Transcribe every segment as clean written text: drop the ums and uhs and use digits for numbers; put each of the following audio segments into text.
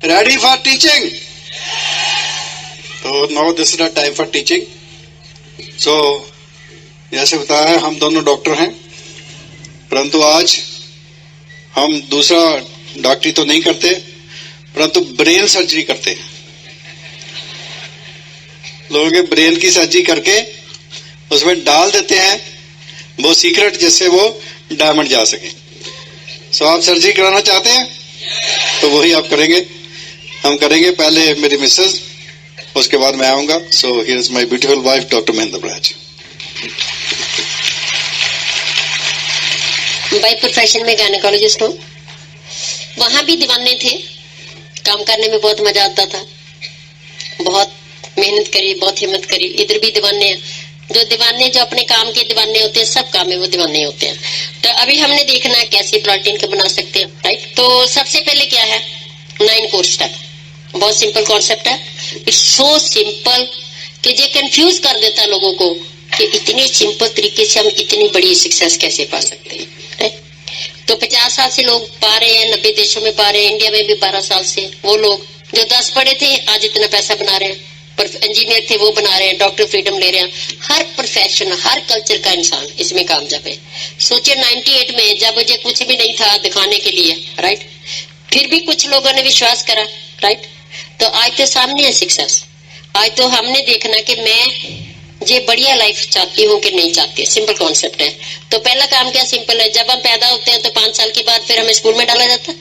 Ready for teaching? So now this is the time for teaching. So जैसे बताया है हम दोनों डॉक्टर हैं, परंतु आज हम दूसरा डॉक्टरी तो नहीं करते, परंतु ब्रेन सर्जरी करते हैं। लोगों के ब्रेन की सर्जरी करके उसमें डाल देते हैं वो सीक्रेट, जिससे वो डायमंड जा सके। सो आप सर्जरी कराना चाहते हैं तो वही आप करेंगे, हम करेंगे। पहले मेरी मिसेस, उसके बाद मैं आऊंगा। So here is my beautiful wife doctor Mahendra barrage. By profession में गायनेकोलॉजिस्ट हूँ। वहां भी दीवाने थे, काम करने में बहुत मजा आता था, बहुत मेहनत करी, बहुत हिम्मत करी। इधर भी दीवाने हैं, जो अपने काम के दीवाने होते हैं, सब काम में वो दीवाने होते हैं। तो अभी हमने देखना है कैसे प्रोटीन का बना सकते हैं, राइट। तो सबसे पहले क्या है, 9 कोर स्टेप। बहुत सिंपल कॉन्सेप्ट है, इट्स सो सिंपल कि ये कंफ्यूज कर देता है लोगों को कि इतने सिंपल तरीके से हम इतनी बड़ी सक्सेस कैसे पा सकते हैं, राइट। तो 50 साल से लोग पा रहे हैं, 90 देशों में पा रहे हैं, इंडिया में भी 12 साल से। वो लोग जो 10 पढ़े थे आज इतना पैसा बना रहे हैं, इंजीनियर थे वो बना रहे हैं, डॉक्टर फ्रीडम ले रहे हैं। हर प्रोफेशन, हर कल्चर का इंसान इसमें कामयाब है। सोचिए 98 में जब मुझे कुछ भी नहीं था दिखाने के लिए, राइट, फिर भी कुछ लोगों ने विश्वास करा, राइट। तो आज तो सामने है सक्सेस। आज तो हमने देखना कि मैं ये बढ़िया लाइफ चाहती हूँ कि नहीं चाहती। सिंपल कॉन्सेप्ट है। तो पहला काम क्या सिंपल है, जब हम पैदा होते हैं तो 5 साल के बाद फिर हमें स्कूल में डाला जाता।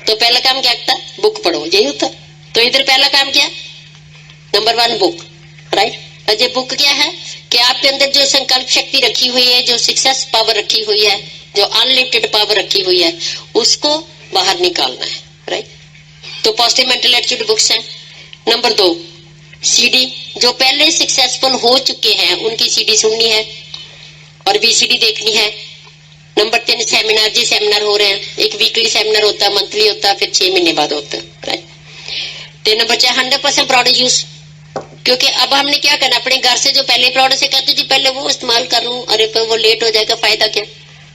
तो पहला काम क्या होता, बुक पढ़ो, यही होता। तो इधर पहला काम क्या, नंबर 1 बुक, राइट। और ये बुक क्या है कि आपके अंदर जो संकल्प शक्ति रखी हुई है, जो सक्सेस पावर रखी हुई है, जो अनलिमिटेड पावर रखी हुई है, उसको बाहर निकालना है, राइट। तो पॉजिटिव मेंटल एटीट्यूड बुक्स है। नंबर 2 सीडी, जो पहले सक्सेसफुल हो चुके हैं उनकी सीडी सुननी है और वीसीडी देखनी है। नंबर 3 सेमिनार, जी सेमिनार हो रहे हैं, एक वीकली सेमिनार होता है, मंथली होता है, फिर 6 महीने बाद होता है, राइट। 3 नंबर 100% प्रोडक्ट यूज, क्योंकि अब हमने क्या करना, अपने घर से जो पहले प्रोडक्ट से कहते जी पहले वो इस्तेमाल कर लूं, अरे पर वो लेट हो जाएगा, फायदा क्या,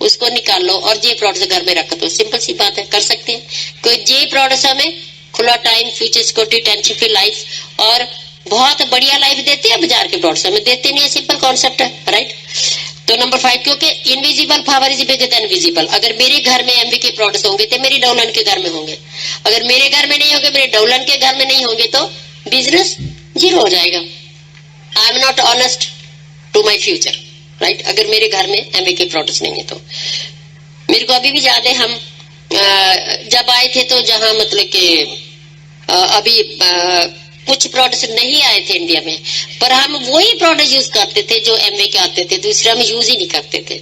उसको निकाल लो और जे प्रोडक्ट घर में रख दो। सिंपल सी बात है, कर सकते हैं। कोई जे प्रोडक्ट हमें खुला time, future security, tension free life और बहुत बढ़िया लाइफ देते हैं, बाजार के प्रोडक्ट्स हमें देते नहीं है। सिंपल कॉन्सेप्ट है, राइट। तो नंबर 5, क्योंकि invisible power is bigger than visible. अगर मेरे घर में एमवी के प्रोडक्ट्स होंगे तो मेरी डाउनलाइन के घर में होंगे, अगर मेरे घर में नहीं होंगे, मेरे डाउनलाइन के घर में नहीं होंगे, तो बिजनेस जीरो हो जाएगा। I am not honest to my future, right. अगर मेरे घर में एमवी के प्रोडक्ट्स नहीं है तो मेरे को अभी भी याद है, हम जब आए थे तो जहां मतलब कि अभी कुछ प्रोडक्ट्स नहीं आए थे इंडिया में, पर हम वही प्रोडक्ट यूज करते थे जो एमवे के आते थे, दूसरा हम यूज ही नहीं करते थे।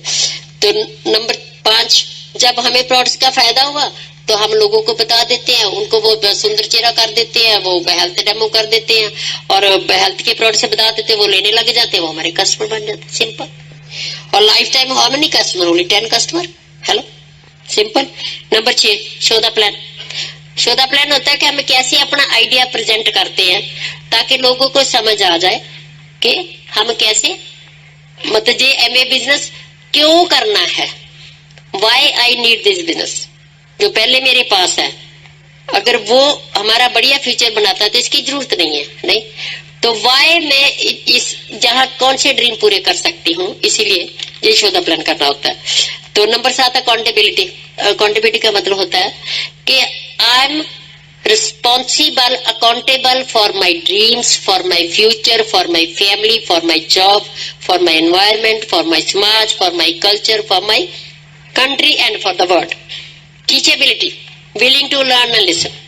तो नंबर 5, जब हमें प्रोडक्ट्स का फायदा हुआ तो हम लोगों को बता देते हैं, उनको वो सुंदर चेहरा कर देते हैं, वो हेल्थ डेमो कर देते हैं और हेल्थ के प्रोडक्ट से बता देते हैं, वो लेने लग जाते हैं, वो हमारे कस्टमर बन जाते हैं। सिंपल। और life time how many customer, only 10 customer. Hello, simple. Number 6 show the plan. Show the plan होता है कि हम कैसे अपना आइडिया प्रेजेंट करते हैं ताकि लोगों को समझ आ जाए कि हम कैसे, मतलब ये एमए बिजनेस क्यों करना है, why I need this business, जो पहले मेरे पास है, अगर वो हमारा बढ़िया फ्यूचर बनाता है तो इसकी जरूरत नहीं है, नहीं तो व्हाई मैं इस जहां कौन से ड्रीम पूरे कर सकती हूँ, इसीलिए ये शो द प्लान करना होता है। तो नंबर 7 अकाउंटेबिलिटी। अकाउंटेबिलिटी का मतलब होता है कि I am responsible, accountable for my dreams, for my future, for my family, for my job, for my environment, for my समाज, for my culture, for my country and for the world. Teachability, willing to learn and listen.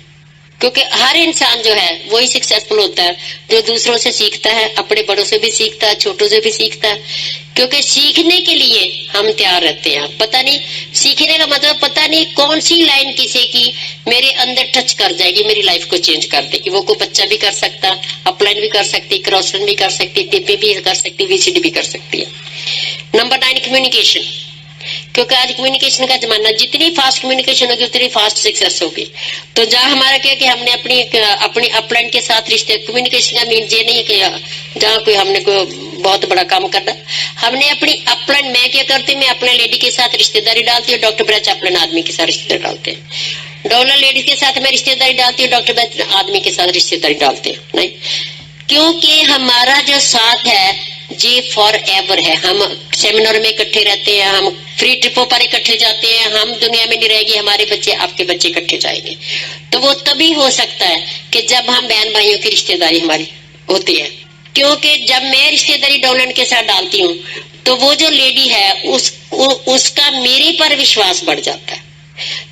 क्योंकि हर इंसान जो है वही successful होता है जो दूसरों से सीखता है, अपने बड़ों से भी सीखता है, छोटों से भी सीखता है। क्योंकि सीखने के लिए हम तैयार रहते हैं। पता नहीं सीखने का मतलब, पता नहीं कौन सी लाइन किसी की मेरे अंदर टच कर जाएगी, मेरी लाइफ को चेंज कर देगी। वो कोई बच्चा भी कर सकता, अपलाइन भी कर सकती, क्रॉसलाइन भी कर सकती, टीपी भी कर सकती, वीसीडी भी कर सकती है। Number 9 communication. क्योंकि आज कम्युनिकेशन का जमाना, जितनी फास्ट कम्युनिकेशन होगी उतनी फास्ट सक्सेस होगी। तो जहाँ हमारा क्या कि हमने अपनी अपलाइन के साथ रिश्ते, कम्युनिकेशन का मीन ये नहीं कि जहाँ कोई हमने कोई बहुत बड़ा काम करना, हमने अपनी अपलाइन, मैं क्या करती, मैं अपने लेडी के साथ रिश्तेदारी डालती हूँ, डॉक्टर ब्रच अपने आदमी के साथ रिश्तेदारी डालते हैं। डॉलर लेडीज के साथ मैं रिश्तेदारी डालती हूँ, डॉक्टर वैद्य आदमी के साथ रिश्तेदारी डालते हैं नहीं, क्योंकि हमारा जो साथ है जी फॉर एवर है। हम सेमिनार में इकट्ठे रहते हैं, हम फ्री ट्रिपों पर इकट्ठे जाते हैं, हम दुनिया में नहीं रहेगी, हमारे बच्चे आपके बच्चे इकट्ठे जाएंगे। तो वो तभी हो सकता है कि जब हम बहन भाइयों की रिश्तेदारी हमारी होती है, क्योंकि जब मैं रिश्तेदारी डॉलर के साथ डालती हूँ तो वो जो लेडी है उसका मेरे पर विश्वास बढ़ जाता है।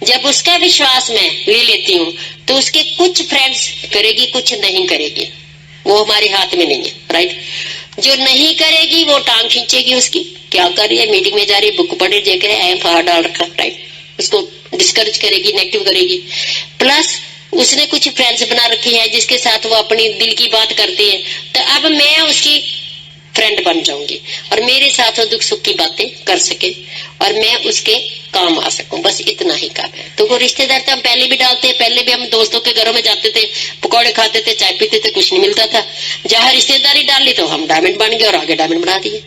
जब उसका विश्वास मैं ले लेती हूँ तो उसके कुछ फ्रेंड्स करेगी, कुछ नहीं करेगी, वो हमारे हाथ में नहीं है, राइट। जो नहीं करेगी वो टांग खींचेगी, उसकी क्या कर रही है, मीटिंग में जा रही है, बुक पढ़े जगह फहार डाल रखा, राइट, उसको डिस्करेज करेगी, नेगेटिव करेगी। प्लस उसने कुछ फ्रेंड्स बना रखी है जिसके साथ वो अपनी दिल की बात करती है, तो अब मैं उसकी फ्रेंड बन जाऊंगी और मेरे साथ वो दुख सुख की बातें कर सके और मैं उसके काम आ सकूं, बस इतना ही काम है। तो वो रिश्तेदार तो हम पहले भी डालते हैं, पहले भी हम दोस्तों के घरों में जाते थे, पकौड़े खाते थे, चाय पीते थे, कुछ नहीं मिलता था, जहां रिश्तेदारी डाल ली तो हम डायमंड बन गए और आगे डायमंड बना दिए,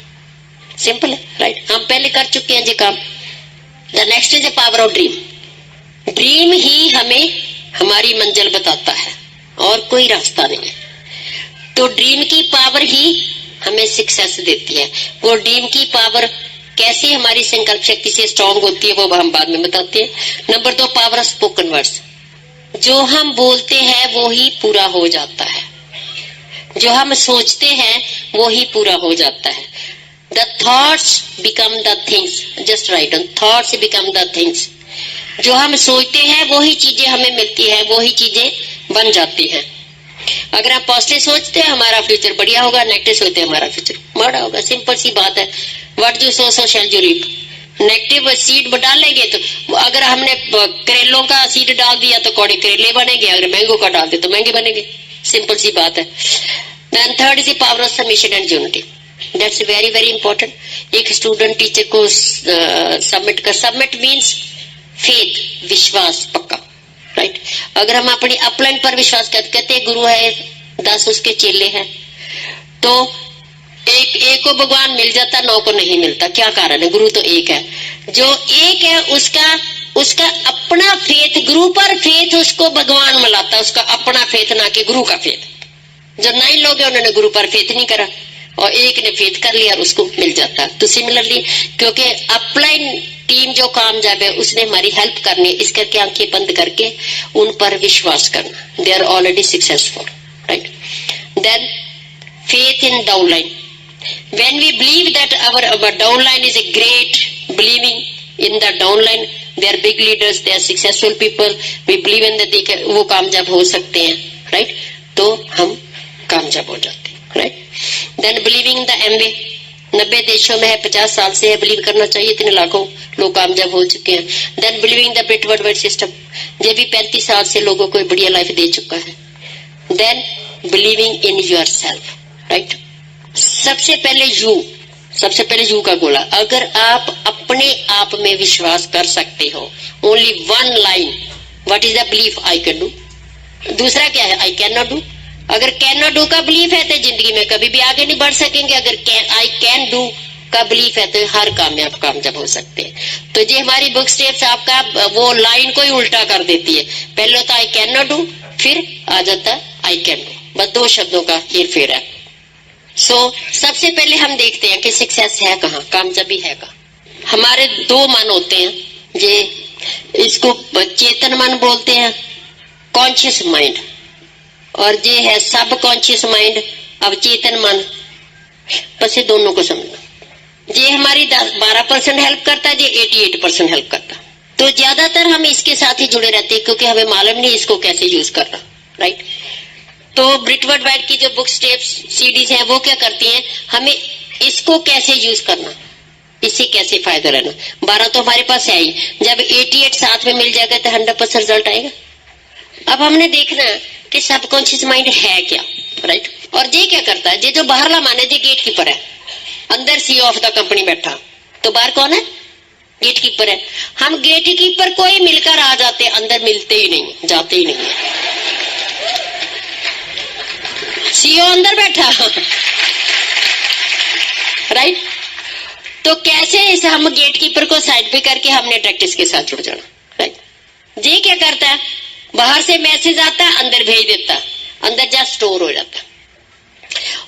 सिंपल है, राइट। हम पहले कर चुके हैं ये काम। The next is the power of dream. Dream ही हमें हमारी मंजिल बताता है और कोई रास्ता नहीं है। तो ड्रीम की पावर ही हमें सक्सेस देती है। वो ड्रीम की पावर कैसे हमारी संकल्प शक्ति से स्ट्रांग होती है वो हम बाद में बताते हैं। Number 2, power of spoken words. जो हम बोलते हैं वो ही पूरा हो जाता है, जो हम सोचते हैं वो ही पूरा हो जाता है। The thoughts become the things, just right on, thoughts become the things. जो हम सोचते हैं वो ही चीजें हमें मिलती है, वो ही चीजें बन जाती हैं। अगर आप पॉजिटिव सोचते हैं हमारा फ्यूचर बढ़िया होगा, नेगेटिव सोचते हैं हमारा फ्यूचर माड़ा होगा, सिंपल सी बात है। What you sow so shall you reap. Negative seed डालेंगे तो अगर हमने करेलों का सीड डाल दिया तो कौड़े करेले बनेंगे, अगर मैंगो का डाल दे तो महंगे बनेंगे, सिंपल सी बात है। Then third is the power of submission and unity. That's very very important. एक स्टूडेंट टीचर को सबमिट मीन्स फेथ, विश्वास पक्का, राइट। अगर हम अपनी अपलाइन पर विश्वास कहते हैं गुरु है 10 उसके चेले हैं, तो एक को भगवान मिल जाता, 9 को नहीं मिलता, क्या कारण है? गुरु तो एक है। जो एक है उसका अपना फेथ, गुरु पर फेथ उसको भगवान मिलाता, उसका अपना फेथ, ना कि गुरु का फेथ। जो 9 लोग हैं उन्होंने गुरु पर फेथ नहीं करा और एक ने फेथ कर लिया और उसको मिल जाता। तो सिमिलरली क्योंकि अपलाइन टीम जो कामयाब है उसने हमारी हेल्प करनी है, इस करके आंखें बंद करके उन पर विश्वास करना, they are already successful, right. Then faith in downline. When we believe that our downline is a great, believing in the downline, they are big leaders, they are successful people, we believe in that वो कामयाब हो सकते हैं, right, तो हम कामयाब हो जाते हैं, right. Then believing the Amway. 90 देशों में है, 50 साल से है, बिलीव करना चाहिए, इतने लाखों लोग कामयाब हो चुके हैं। Then believing the Brit world system, ये भी 35 साल से लोगों को बढ़िया लाइफ दे चुका है। Then believing in yourself, right. सबसे पहले यू का गोला। अगर आप अपने आप में विश्वास कर सकते हो, only one line, what is the belief, I can do. दूसरा क्या है, आई कैन नॉट डू। अगर कैन नॉट डू का बिलीफ है तो जिंदगी में कभी भी आगे नहीं बढ़ सकेंगे। अगर आई कैन डू का बिलीफ है तो हर कामयाब हो सकते हैं। तो ये हमारी बुक स्टेप्स आपका वो लाइन को ही उल्टा कर देती है। पहले होता आई कैन नॉट डू, फिर आ जाता आई कैन डू, बस 2 शब्दों का हेरफेर है। सबसे पहले हम देखते हैं कि सक्सेस है कहाँ, कामयाबी है कहाँ। हमारे 2 मन होते हैं, ये इसको चेतन मन बोलते हैं, कॉन्शियस माइंड, और ये है सब कॉन्शियस माइंड। अब चेतन मन, बस ये दोनों को समझना। ये हमारी 12% हेल्प करता है, ये 88% हेल्प करता है। तो ज्यादातर हम इसके साथ ही जुड़े रहते हैं क्योंकि हमें मालूम नहीं इसको कैसे यूज करना, राइट। तो ब्रिट वर्ल्ड वाइड की जो बुक स्टेप्स सीडीज है वो क्या करती हैं, हमें इसको कैसे यूज करना, इससे कैसे फायदा लेना। 12 तो हमारे पास है ही, जब 88 साथ में मिल जाएगा तो 100% रिजल्ट आएगा। अब हमने देखना है कि सबकॉन्शियस माइंड है क्या, राइट। और ये क्या करता है, ये जो बाहरला माने जो गेट कीपर है, अंदर CEO ऑफ द कंपनी बैठा, तो बाहर कौन है, गेट कीपर है। हम गेट कीपर कोई मिलकर आ जाते, अंदर मिलते ही नहीं, जाते ही नहीं है। CEO अंदर बैठा, राइट। तो कैसे इसे हम गेट कीपर को साइड पे करके हमने डायरेक्ट इसके साथ जुड़ जाना, राइट। ये क्या करता है, बाहर से मैसेज आता है, अंदर भेज देता है, अंदर जा स्टोर हो जाता है।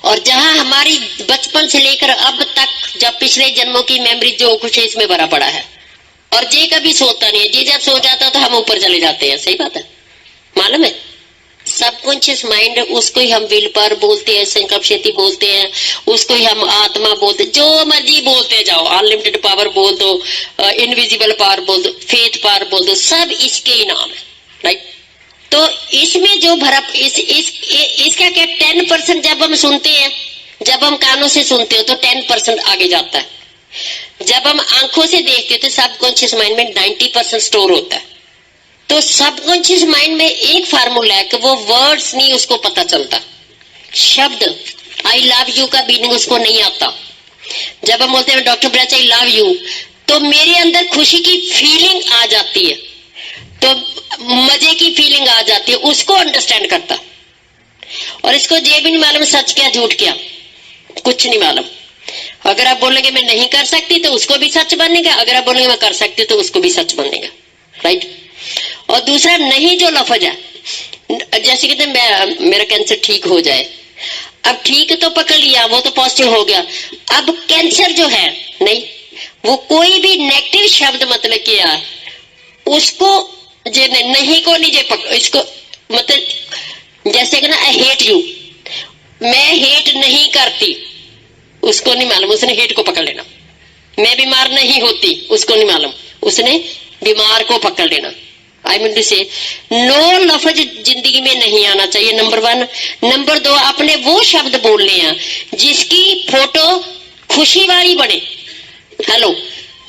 और जहां हमारी बचपन से लेकर अब तक जब पिछले जन्मों की मेमोरी जो कुछ है इसमें भरा पड़ा है। और ये कभी सोता नहीं है, ये जब सो जाता है तो हम ऊपर चले जाते हैं। सही बात है, मालूम है। सबकॉन्शियस माइंड, उसको ही हम विल पावर बोलते हैं, संकल्प शक्ति बोलते हैं, उसको ही हम आत्मा बोलते हैं, जो मर्जी बोलते जाओ, अनलिमिटेड पावर बोल दो, इनविजिबल पावर बोल दो, फेथ पावर बोल दो, सब इसके ही नाम है। राइट। तो इसमें जो भरा इसका क्या 10% जब हम सुनते हैं, जब हम कानों से सुनते हो तो 10% आगे जाता है। जब हम आंखों से देखते हो तो सबकॉन्शियस माइंड में 90% स्टोर होता है। तो सबकॉन्शियस माइंड में एक फार्मूला है कि वो वर्ड्स नहीं उसको पता चलता, शब्द आई लव यू का मीनिंग उसको नहीं आता। जब हम बोलते हैं डॉक्टर ब्रच आई लव यू, तो मेरे अंदर खुशी की फीलिंग आ जाती है, तो मजे की फीलिंग आ जाती है, उसको अंडरस्टैंड करता। और इसको ये भी नहीं मालूम सच क्या झूठ क्या, कुछ नहीं मालूम। अगर आप बोलेंगे मैं नहीं कर सकती तो उसको भी सच बनेगा, अगर आप बोलेंगे मैं कर सकती तो उसको भी सच बनेगा। राइट। और दूसरा नहीं जो लफ्ज है, जैसे कहते मेरा कैंसर ठीक हो जाए, अब ठीक तो पकड़ लिया, वो तो पॉजिटिव हो गया। अब कैंसर जो है नहीं, वो कोई भी नेगेटिव शब्द मतलब क्या, उसको जे नहीं को नहीं जे इसको मतलब जैसे कि ना आई हेट यू, मैं हेट नहीं करती, उसको नहीं मालूम, उसने हेट को पकड़ लेना। मैं बीमार नहीं होती, उसको नहीं मालूम, उसने बीमार को पकड़ लेना। आई मीन टू से नो लफ्ज जिंदगी में नहीं आना चाहिए, नंबर 1। नंबर 2, अपने वो शब्द बोलने हैं जिसकी फोटो खुशी वाली बने, हेलो,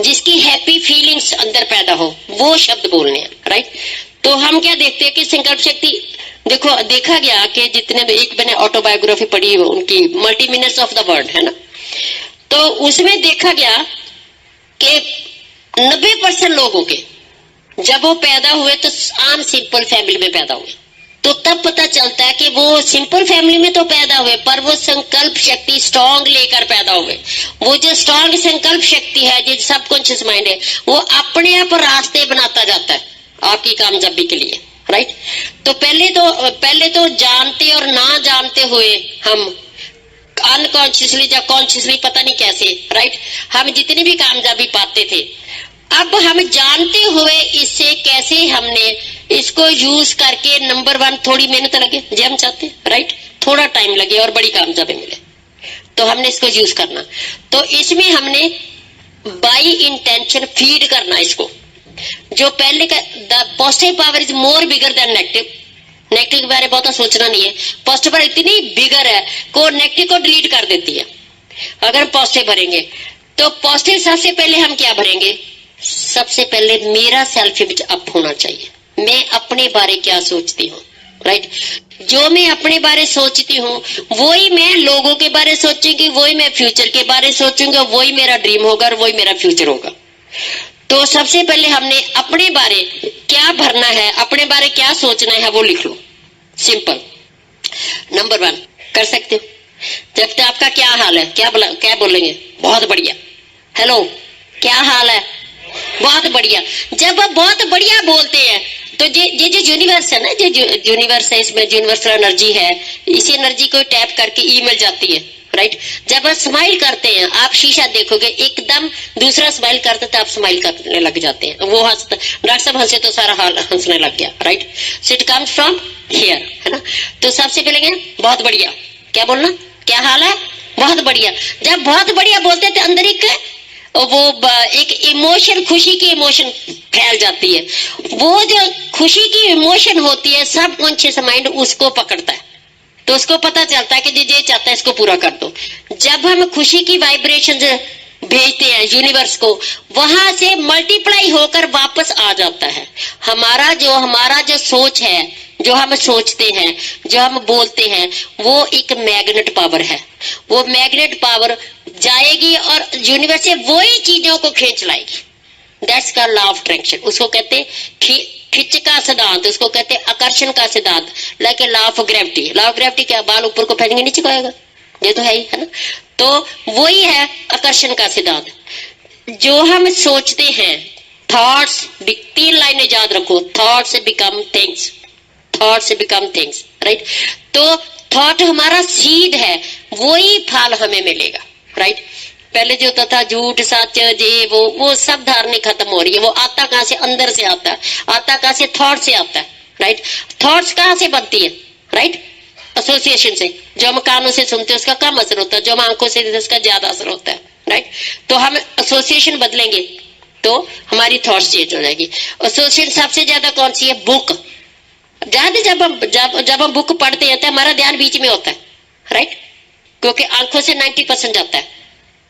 जिसकी हैप्पी फीलिंग्स अंदर पैदा हो, वो शब्द बोलने हैं। राइट। तो हम क्या देखते हैं कि संकल्प शक्ति, देखो देखा गया कि जितने भी, एक मैंने ऑटोबायोग्राफी पढ़ी उनकी, multi minutes of the world है ना, तो उसमें देखा गया कि 90% लोगों के जब वो पैदा हुए तो आम सिंपल फैमिली में पैदा हुए, तो तब पता चलता है कि वो सिंपल फैमिली में तो पैदा हुए पर वो संकल्प शक्ति स्ट्रॉन्ग लेकर पैदा हुए। वो जो स्ट्रॉन्ग संकल्प शक्ति है, जो सबकॉन्शियस माइंड है, वो अपने आप रास्ते बनाता जाता है आपकी कामयाबी के लिए। राइट। तो पहले तो जानते और ना जानते हुए हम अनकॉन्शियसली या कॉन्शियसली पता नहीं कैसे, राइट, हम जितनी भी कामयाबी पाते थे, अब हम जानते हुए इससे कैसे हमने इसको यूज करके नंबर 1 थोड़ी मेहनत लगे जो हम चाहते, राइट, थोड़ा टाइम लगे और बड़ी कामयाबी मिले, तो हमने इसको यूज करना। तो इसमें हमने बाई इंटेंशन फीड करना इसको। जो पहले का positive power is more bigger than negative, negative के बारे में बहुत सोचना नहीं है, पॉजिटिव पावर इतनी बिगर है को नेगेटिव को डिलीट कर देती है। अगर पॉजिटिव भरेंगे तो पॉजिटिव सबसे पहले हम क्या भरेंगे, सबसे पहले मेरा सेल्फ इमेज अप होना चाहिए, मैं अपने बारे क्या सोचती हूँ, राइट, जो मैं अपने बारे सोचती हूँ वही मैं लोगों के बारे सोचूंगी, वही मैं फ्यूचर के बारे सोचूंगी, वही मेरा ड्रीम होगा और वही मेरा फ्यूचर होगा। तो सबसे पहले हमने अपने बारे क्या भरना है, अपने बारे क्या सोचना है वो लिख लो, सिंपल। नंबर 1 कर सकते हो। जब तक आपका क्या हाल है, क्या बोलेंगे, बहुत बढ़िया। हेलो, क्या हाल है, बहुत बढ़िया। जब आप बहुत बढ़िया बोलते हैं तो ये जो यूनिवर्स है ना, जो यूनिवर्स है, इसमें यूनिवर्सल एनर्जी है, इसी एनर्जी को टैप करके ईमेल जाती है, राइट। जब आप स्माइल करते हैं, आप शीशा देखोगे एकदम दूसरा स्माइल करते तो आप स्माइल करने लग जाते हैं, वो हंसता, डॉक्टर साहब हंसे तो सारा हाल हंसने लग गया, right. So it comes from here, है ना। तो सबसे पहले बहुत बढ़िया, क्या बोलना, क्या हाल है, बहुत बढ़िया। जब बहुत बढ़िया बोलते थे अंदर एक इमोशन, खुशी की इमोशन फैल जाती है। वो जो खुशी की इमोशन होती है सबकॉन्शियस माइंड उसको पकड़ता है, तो उसको पता चलता है कि ये चाहता है इसको पूरा कर दो। जब हम खुशी की वाइब्रेशन भेजते हैं यूनिवर्स को, वहां से मल्टीप्लाई होकर वापस आ जाता है। हमारा जो सोच है, जो हम सोचते हैं, जो हम बोलते हैं, वो एक मैग्नेट पावर है। वो मैग्नेट पावर जाएगी और यूनिवर्स से वही चीजों को खींच लाएगी। दैट्स का लॉ ऑफ अट्रैक्शन, उसको कहते हैं खिंच का सिद्धांत, उसको कहते हैं आकर्षण का सिद्धांत, like law of gravity. Law of gravity क्या, बाल ऊपर को फैलेंगे नीचे को आएगा, ये तो है ही, है ना। तो वही है आकर्षण का सिद्धांत। जो हम सोचते हैं थॉट्स, 3 लाइनें याद रखो, थॉट से बिकम थिंग्स, थॉट से बिकम थिंग्स, राइट। तो थॉट हमारा सीड है, वही फल हमें मिलेगा, राइट। पहले जो होता था झूठ सच ये वो सब धारणा खत्म हो रही है। वो आता कहां से? अंदर से आता है। आता कहां से? थॉट से आता है, राइट। थॉट्स कहां से बनती है? राइट, एसोसिएशन से। जो हम कानों से सुनते हैं उसका कम असर होता है, जो हम आंखों से देखते हैं उसका ज्यादा असर होता है, राइट। तो हम एसोसिएशन बदलेंगे तो हमारी थॉट्स चेंज हो जाएगी। एसोसिएशन सबसे ज्यादा कौन सी है? बुक। ज्यादा जब हम बुक पढ़ते हैं तो हमारा ध्यान बीच में होता है, राइट, क्योंकि आंखों से 90% जाता है,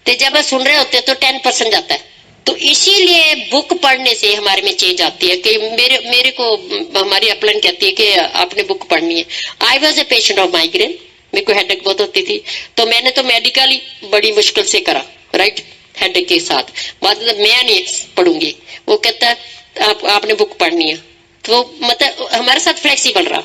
तो जब हम सुन रहे होते हैं तो 10% जाता है। तो इसीलिए बुक पढ़ने से हमारे में चेंज आती है कि मेरे को हमारी अपलाइन कहती है कि आपने बुक पढ़नी है। I was a patient of migraine, मेरे को हेडेक बहुत होती थी, तो मैंने तो मेडिकली बड़ी मुश्किल से करा, राइट, हेडेक के साथ। मतलब मैं नहीं पढ़ूंगी, वो कहता है आपने बुक पढ़नी है। तो मतलब हमारे साथ फ्लेक्सिबल रहा।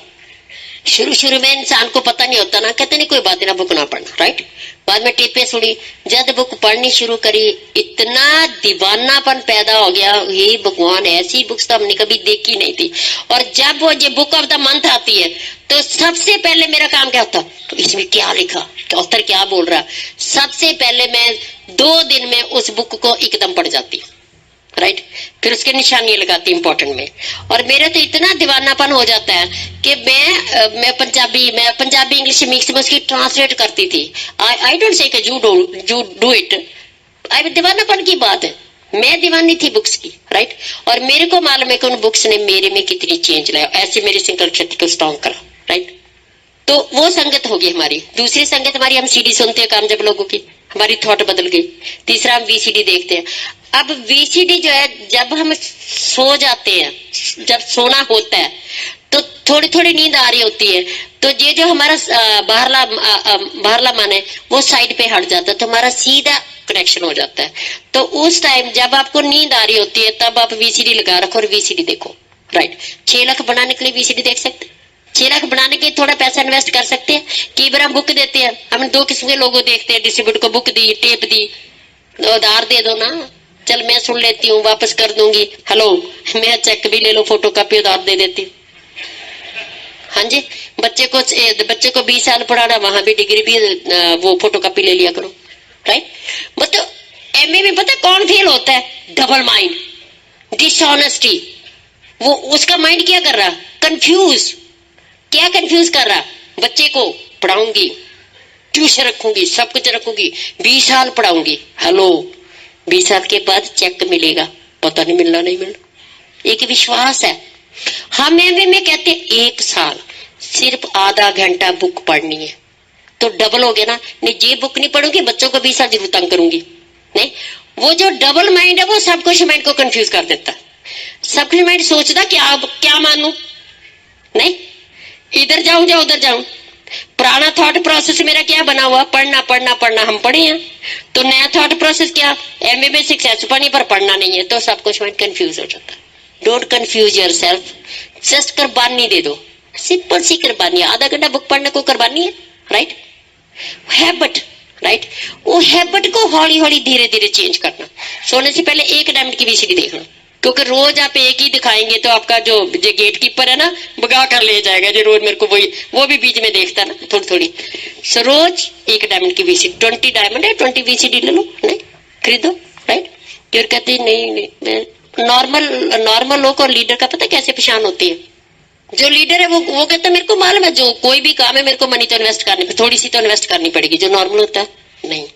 शुरू में इंसान को पता नहीं होता ना, कहते नहीं कोई बात ना, बुक ना पढ़ना, राइट। बाद में टिप्पे सुनी, जब बुक पढ़नी शुरू करी इतना दीवानापन पैदा हो गया, हे भगवान, ऐसी बुक्स तो हमने कभी देखी नहीं थी। और जब वो ये बुक ऑफ द मंथ आती है तो सबसे पहले मेरा काम क्या होता? तो इसमें क्या लिखा, ऑथर क्या बोल रहा? सबसे पहले मैं 2 दिन में उस बुक को एकदम पढ़ जाती, राइट। फिर उसके निशानियां लगाती इंपॉर्टेंट में। और मेरा तो इतना दीवानापन हो जाता है कि मैं पंजाबी इंग्लिश मिक्स में उसकी ट्रांसलेट करती थी। I don't say you do it, I दीवानापन की बात है, मैं दीवानी थी बुक्स की, राइट। और मेरे को मालूम है कि उन बुक्स ने मेरे में कितनी चेंज लाया, ऐसे मेरी संकल्प शक्ति को स्ट्रॉन्ग करा, राइट। तो वो संगत होगी हमारी। दूसरी संगत हमारी, हम सीडी सुनते हैं कामयाब लोगों की, हमारी थॉट बदल गई। तीसरा, हम वीसीडी देखते हैं। अब वीसीडी जो है, जब हम सो जाते हैं, जब सोना होता है तो थोड़ी थोड़ी नींद आ रही होती है, तो ये जो हमारा बाहरला मन है वो साइड पे हट जाता है, तो हमारा सीधा कनेक्शन हो जाता है। तो उस टाइम जब आपको नींद आ रही होती है तब आप वीसीडी लगा रखो और वीसीडी देखो, राइट। 6 लाख बनाने के लिए वीसीडी देख सकते हैं, 6 लाख बनाने के लिए थोड़ा पैसा इन्वेस्ट कर सकते हैं। कई बार हम बुक देते हैं, हम 2 किस्म के लोगों देखते हैं, डिस्ट्रीब्यूटर को बुक दी, टेप दी, उधार दे दो ना, चल मैं सुन लेती हूँ, वापस कर दूंगी, हेलो मैं चेक भी ले लो, फोटो कॉपी उधार दे देती हूँ। हाँ जी, बच्चे को 20 साल पढ़ाना, वहां भी डिग्री भी वो फोटो कॉपी ले लिया करो, राइट। मतलब एमए में पता कौन फेल होता है? Double mind, dishonesty. वो उसका माइंड क्या कर रहा? कंफ्यूज। क्या कंफ्यूज कर रहा? बच्चे को पढ़ाऊंगी, ट्यूशन रखूंगी, सब कुछ रखूंगी, 20 साल पढ़ाऊंगी, हेलो 20 साल के बाद चेक मिलेगा, पता नहीं मिलना नहीं मिलना। एक विश्वास है। हम एमए में कहते 1 साल सिर्फ आधा घंटा बुक पढ़नी है, तो डबल हो गया ना। नहीं, ये बुक नहीं पढ़ूंगी, बच्चों को 20 साल जरूर तंग करूंगी। नहीं, वो जो डबल माइंड है वो सबकुछ माइंड को कंफ्यूज कर देता है। सबकुछ माइंड सोचता क्या मानू, नहीं इधर जाऊं या उधर जाऊं। पुराना थॉट प्रोसेस मेरा क्या बना हुआ? पढ़ना पढ़ना पढ़ना, हम पढ़े हैं। तो नया थॉट प्रोसेस क्या? एमए में सक्सेस पढ़नी पर पढ़ना नहीं है, तो सब कुछ माइंड कंफ्यूज हो जाता है। डोंट कंफ्यूज योरसेल्फ, जस्ट कुर्बानी दे दो, सिंपल सी कुर्बानी। आधा घंटा बुक पढ़ने को कुर्बानी है, राइट। हैबिट, राइट, वो हैबिट को हौली हौली धीरे धीरे चेंज करना। सोने से पहले 1 डायमंड की वीसीडी देखना, क्योंकि रोज आप एक ही दिखाएंगे तो आपका जो गेट कीपर है ना, भगा कर ले जाएगा। जो रोज मेरे को वो भी बीच में देखता ना थोड़ी थोड़ी। सो रोज 1 डायमंड की वीसीडी, 20 डायमंड है, 20 वीसीडी ले लो, नहीं खरीदो, राइट। फिर कहते नहीं, नॉर्मल लोग और लीडर का पता कैसे पहचान होती है? जो लीडर है वो कहता है मेरे को मालूम है, जो कोई भी काम है मेरे को मनी तो इन्वेस्ट करनी, थोड़ी सी तो इन्वेस्ट करनी पड़ेगी। जो नॉर्मल होता है, नहीं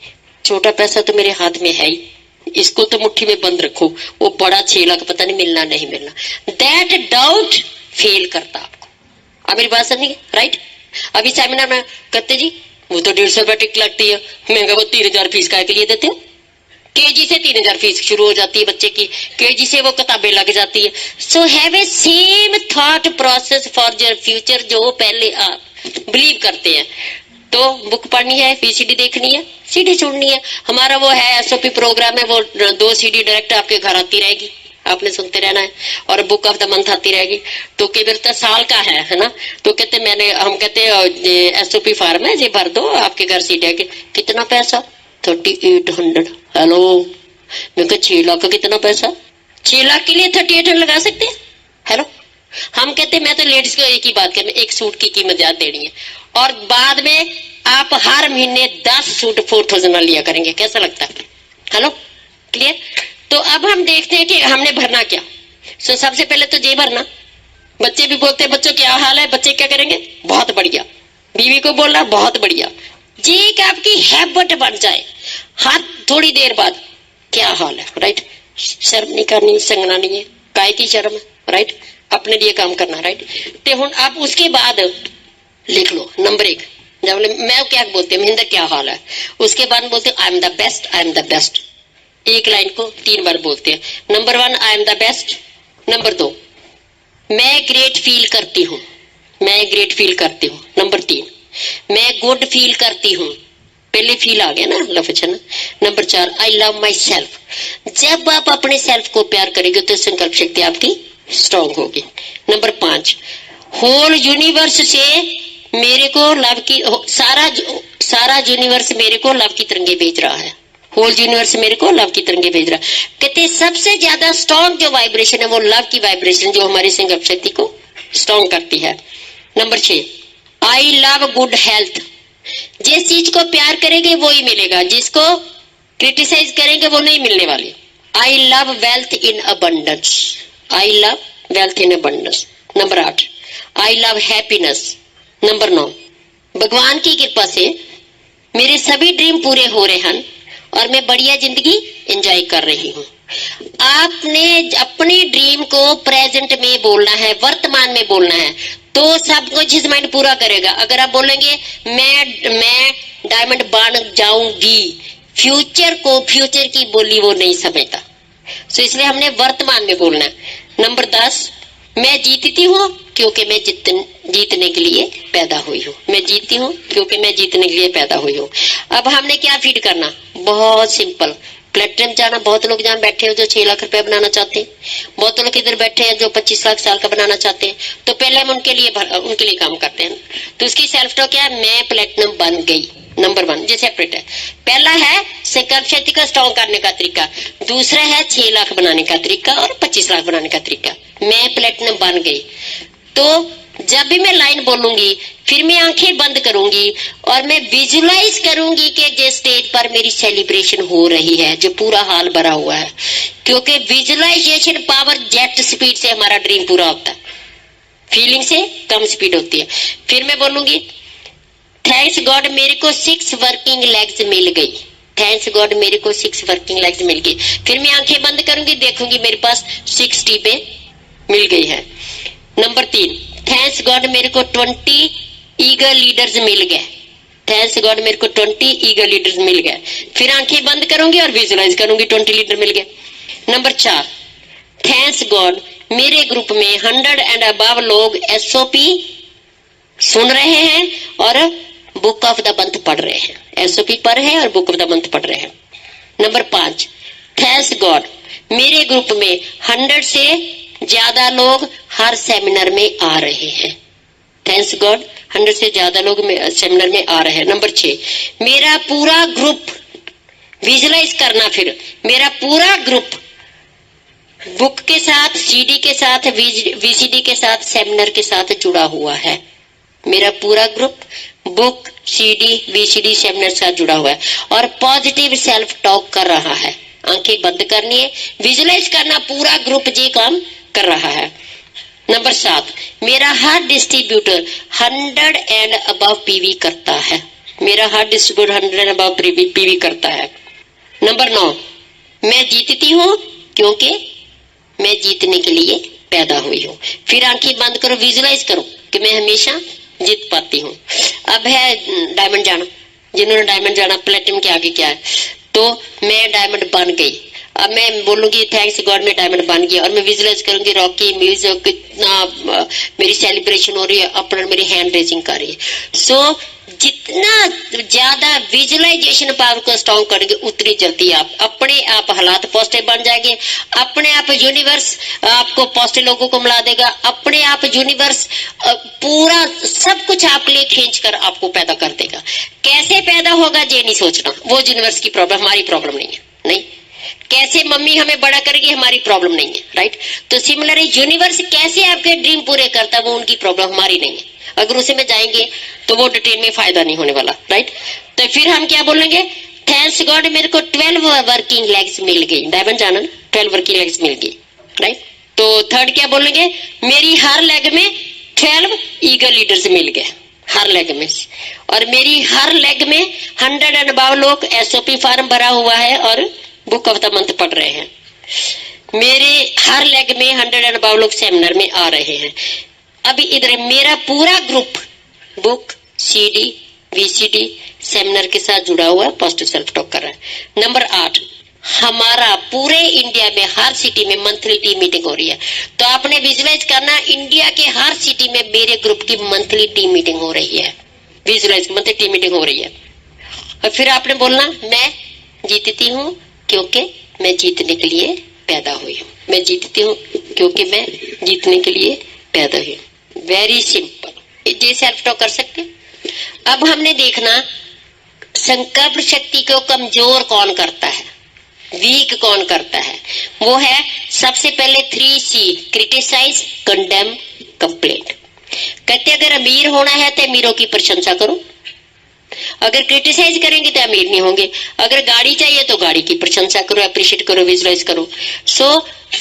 छोटा पैसा तो मेरे हाथ में है ही, इसको तो मुट्ठी में बंद रखो, वो बड़ा 6 लाख पता नहीं मिलना नहीं मिलना। दैट डाउट फेल करता आपको। अब मेरी बात समझिए, राइट। अभी सेमिनार में कहते जी वो तो 150 रुपया टिकट लगती है, महंगा, वो 3000 फीस का के लिए देते हो। केजी से 3000 फीस शुरू हो जाती है बच्चे की, केजी से वो किताबें लग जाती है। So have a same thought process for your future, जो पहले आप बिलीव करते हैं। तो बुक पढ़नी है, वीसीडी देखनी है, सीडी सुननी है। हमारा वो है एसओपी प्रोग्राम है, वो 2 सीडी डायरेक्ट आपके घर आती रहेगी, आपने सुनते रहना है, और बुक ऑफ द मंथ आती रहेगी। तो केवल साल का है ना। तो कहते हम कहते एसओपी फॉर्म है, ये भर दो, आपके घर सीडी आएगी। कितना पैसा? 3800। हेलो, मैं कहा 6 लाख का कितना पैसा? 6 लाख के लिए 3800 लगा सकते हैं? हेलो, हम कहते हैं मैं तो लेडीज को एक ही बात करनी, एक सूट की कीमत ज्यादा देनी है और बाद में आप हर महीने 10 सूट 4000 लिया करेंगे, कैसा लगता है? Hello, clear? तो अब हम देखते हैं कि हमने भरना क्या। सो सबसे पहले तो जे भरना। बच्चे भी बोलते हैं बच्चों क्या हाल है, बच्चे क्या करेंगे? बहुत बढ़िया। बीवी को बोलना बहुत बढ़िया। जे एक आपकी हैबिट बन जाए, हर थोड़ी देर बाद क्या हाल है, राइट? शर्म नहीं करनी, संगना नहीं है, काय की शर्म है, राइट? अपने लिए काम करना, राइट? तो हुन आप उसके बाद लिख लो नंबर 1, जब मैं क्या बोलते हैं महेंद्र क्या हाल है, उसके बाद बोलते हैं I am the best, I am the best. एक लाइन को 3 बार बोलते हैं। Number 1 I am the best. Number 2 मैं ग्रेट फील करती हूँ, मैं ग्रेट फील करती हूँ। नंबर 3 मैं गुड फील करती हूँ, पहले फील आ गया ना लफ्ज, है ना? Number 4 I love my self. जब आप अपने सेल्फ को प्यार करेंगे तो संकल्प शक्ति आपकी स्ट्रांग होगी। नंबर 5 होल यूनिवर्स से मेरे को लव की, सारा यूनिवर्स मेरे को लव की तरंगे भेज रहा है। होल यूनिवर्स मेरे को लव की तरंगे भेज रहा है। कहते सबसे ज्यादा स्ट्रांग जो वाइब्रेशन है वो लव की वाइब्रेशन, जो हमारी संकल्प शक्ति को स्ट्रांग करती है। Number 6 I love good health. जिस चीज को प्यार करेंगे वो ही मिलेगा, जिसको क्रिटिसाइज करेंगे वो नहीं मिलने वाली। I love wealth in abundance, I love wealth in abundance. Number 8 I love happiness. Number 9 भगवान की कृपा से मेरे सभी ड्रीम पूरे हो रहे हैं और मैं बढ़िया जिंदगी एंजॉय कर रही हूँ। आपने अपने ड्रीम को प्रेजेंट में बोलना है, वर्तमान में बोलना है, तो सब कुछ इस माइंड पूरा करेगा। अगर आप बोलेंगे मैं डायमंड बन जाऊंगी, फ्यूचर को, फ्यूचर की बोली वो नहीं समझता। तो इसलिए हमने वर्तमान में बोलना है। नंबर 10 मैं जीतती हूँ क्योंकि मैं जीतने के लिए पैदा हुई हूँ। मैं जीतती हूँ क्योंकि मैं जीतने के लिए पैदा हुई हूँ। अब हमने क्या फीड करना, बहुत सिंपल। प्लेटफॉर्म जाना, बहुत लोग जहाँ बैठे हो जो 6 लाख रुपया बनाना चाहते हैं, बहुत लोग इधर बैठे हैं जो 25 लाख साल का बनाना चाहते हैं। तो पहले हम उनके लिए काम करते हैं। तो उसकी सेल्फ टॉक क्या है, मैं प्लेटिनम बन गई। नंबर 1 जो सेपरेट है। पहला है संकल्प शक्ति को स्ट्रॉन्ग करने का तरीका, दूसरा है 6 लाख बनाने का तरीका और 25 लाख बनाने का तरीका। मैं प्लेटिनम बन गई। तो जब भी मैं लाइन बोलूंगी फिर मैं आंखें बंद करूंगी और मैं विजुलाइज करूंगी कि जिस स्टेज पर मेरी सेलिब्रेशन हो रही है, जो पूरा हाल भरा हुआ है, क्योंकि विजुलाइजेशन पावर जेट स्पीड से हमारा ड्रीम पूरा होता है, फीलिंग से कम स्पीड होती है। फिर मैं बोलूंगी थैंक्स गॉड मेरे को 6 वर्किंग लेग्स मिल गई, थैंक्स गॉड मेरे को 6 वर्किंग लेग्स मिल गई। फिर मैं आंखें बंद करूंगी, देखूंगी मेरे पास 60 पे मिल गई है। नंबर 3 थैंक्स गॉड मेरे को 20 ईगर लीडर्स मिल गए, थैंक्स गॉड मेरे को 20 ईगर लीडर्स मिल गए। फिर आंखें बंद करूंगी और विजुलाइज करूंगी 20 लीडर मिल गए। नंबर 4 थैंक्स गॉड मेरे ग्रुप में 100 एंड अबव लोग एसओपी सुन रहे हैं और बुक ऑफ द मंथ पढ़ रहे हैं, एसओपी पढ़ रहे हैं और बुक ऑफ द मंथ पढ़ रहे हैं। नंबर 5 थैंक्स गॉड मेरे ग्रुप में 100 से ज्यादा लोग हर सेमिनार में आ रहे हैं, थैंक्स गॉड 100 से ज्यादा लोग सेमिनार में आ रहे हैं। नंबर 6 मेरा पूरा ग्रुप, विजुलाइज करना, फिर मेरा पूरा ग्रुप बुक के साथ, सीडी के साथ, वीसीडी के साथ, सेमिनार के साथ जुड़ा हुआ है। मेरा पूरा group book, CD, VCD, seminar के साथ जुड़ा हुआ है और पॉजिटिव सेल्फ टॉक कर रहा है। आंखें बंद करनी है, विजुलाइज करना, पूरा ग्रुप जी काम कर रहा है। नंबर 7 मेरा हर डिस्ट्रीब्यूटर 100 एंड अबव पीवी करता है, मेरा हर डिस्ट्रीब्यूटर 100 एंड अबव पीवी करता है। नंबर 9 मैं जीतती हूँ क्योंकि मैं जीतने के लिए पैदा हुई हूँ। फिर आंखें बंद करो, विजुलाइज करो कि मैं हमेशा जीत पाती हूँ। अब है डायमंड जाना, जिन्होंने डायमंड जाना, प्लेटिनम के आगे क्या है, तो मैं डायमंड बन गई। अब मैं बोलूंगी थैंक्स गॉड मैं डायमंड बन गई और मैं विजुलाइज करूंगी रॉकी म्यूजिक, कितना मेरी सेलिब्रेशन हो रही है, अपना मेरी हैंड रेजिंग कर रही है। सो जितना ज्यादा विजुलाइजेशन पावर को स्ट्रॉन्ग करेंगे उतनी जल्दी आप अपने आप हालात पॉजिटिव बन जाएंगे, अपने आप यूनिवर्स आपको पॉजिटिव लोगों को मिला देगा, अपने आप यूनिवर्स पूरा सब कुछ आपके लिए खींच कर आपको पैदा कर देगा। कैसे पैदा होगा ये नहीं सोचना, वो यूनिवर्स की प्रॉब्लम, हमारी प्रॉब्लम नहीं है। नहीं, कैसे मम्मी हमें बड़ा करेगी हमारी प्रॉब्लम नहीं है, राइट। तो सिमिलर यूनिवर्स कैसे आपके ड्रीम पूरे करता है वो उनकी प्रॉब्लम, हमारी नहीं है। अगर उसे में जाएंगे तो वो डिटेल में फायदा नहीं होने वाला, राइट। तो फिर हम क्या बोलेंगे, थैंक्स गॉड मेरे को 12 वर्किंग लेग्स मिल गई। डायमंड जाना, 12 वर्किंग लेग्स मिल गई, राइट। तो थर्ड क्या बोलेंगे, मेरी हर लेग में 12 ईगल लीडर्स मिल गए, हर लेग में। और मेरी हर लेग में 100 एंड अबव लोग SOP फॉर्म भरा हुआ है और बुक ऑफ द मंथ पढ़ रहे हैं। मेरे हर लेग में 100 एंड अबव लोग सेमिनार में आ रहे हैं। अभी इधर मेरा पूरा group book, CD, VCD seminar के साथ जुड़ा हुआ है, पॉजिटिव सेल्फ टॉक कर रहा है। नंबर 8, हमारा पूरे इंडिया में हर सिटी में मंथली टीम मीटिंग हो रही है। तो आपने विजुअलाइज करना, इंडिया के हर सिटी में मेरे ग्रुप की मंथली टीम मीटिंग हो रही है। विजुअलाइज, मंथली टीम मीटिंग हो रही है। और फिर आपने बोलना, मैं जीतती हूँ क्योंकि मैं जीतने के लिए पैदा हुई हूँ। मैं जीतती हूँ क्योंकि मैं जीतने के लिए पैदा हुई हूँ। वेरी सिंपल, ये सेल्फ टॉक कर सकते। अब हमने देखना संकल्प शक्ति को कमजोर कौन करता है, वीक कौन करता है। वो है सबसे पहले 3C, क्रिटिसाइज, कंडेम, कंप्लेंट। कहते अगर अमीर होना है तो अमीरों की प्रशंसा करो, अगर क्रिटिसाइज करेंगे तो अमीर नहीं होंगे। अगर गाड़ी चाहिए तो गाड़ी की प्रशंसा करो, अप्रिशिएट करो, विजुअलाइज करो।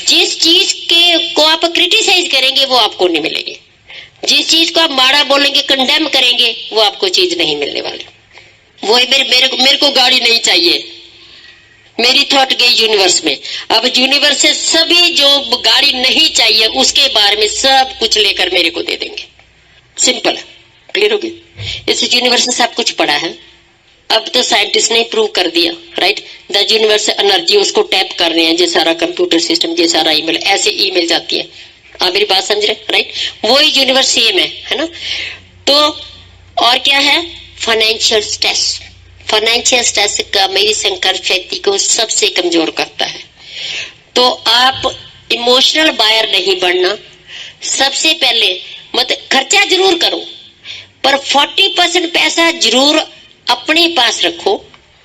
जिस चीज के को आप क्रिटिसाइज करेंगे वो आपको नहीं मिलेगी, जिस चीज को आप माड़ा बोलेंगे, कंडेम करेंगे, वो आपको चीज नहीं मिलने वाली। वो मेरे को गाड़ी नहीं चाहिए, मेरी थॉट गई यूनिवर्स में। अब यूनिवर्स से सभी जो गाड़ी नहीं चाहिए उसके बारे में सब कुछ लेकर मेरे को दे देंगे। सिंपल है, क्लियर हो गया। इस यूनिवर्स में सब कुछ पड़ा है। अब तो साइंटिस्ट ने प्रूव कर दिया, राइट। द यूनिवर्स एनर्जी उसको टैप कर रहे हैं, ये सारा कंप्यूटर सिस्टम, ये सारा ईमेल, ऐसे ईमेल जाती है। आप मेरी बात समझ रहे, राइट। वही यूनिवर्स सेम है ना। तो और क्या है, फाइनेंशियल स्ट्रेस। फाइनेंशियल स्ट्रेस का मेरी संकल्प शक्ति को सबसे कमजोर करता है। तो आप इमोशनल बायर नहीं बनना। सबसे पहले मतलब खर्चा जरूर करो, पर 40% पैसा जरूर अपने पास रखो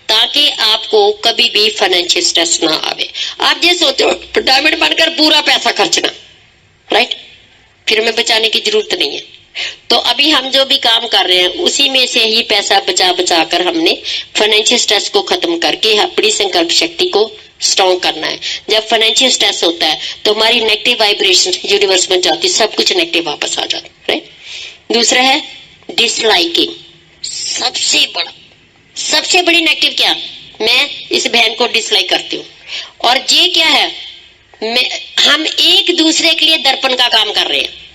ताकि आपको कभी भी फाइनेंशियल स्ट्रेस ना आवे। आप ये सोचते हो डायमंड बनकर पूरा पैसा खर्चना, राइट, फिर हमें बचाने की जरूरत नहीं है। तो अभी हम जो भी काम कर रहे हैं उसी में से ही पैसा बचा बचा कर हमने फाइनेंशियल स्ट्रेस को खत्म करके अपनी संकल्प शक्ति को स्ट्रॉन्ग करना है। जब फाइनेंशियल स्ट्रेस होता है तो हमारी नेगेटिव वाइब्रेशन यूनिवर्स में जाती, सब कुछ नेगेटिव वापस आ जाता, राइट। दूसरा है डिसलाइकिंग। सबसे बड़ी नेगेटिव क्या, मैं इस बहन को डिसलाइक करती हूँ। और ये क्या है, हम एक दूसरे के लिए दर्पण का काम कर रहे हैं।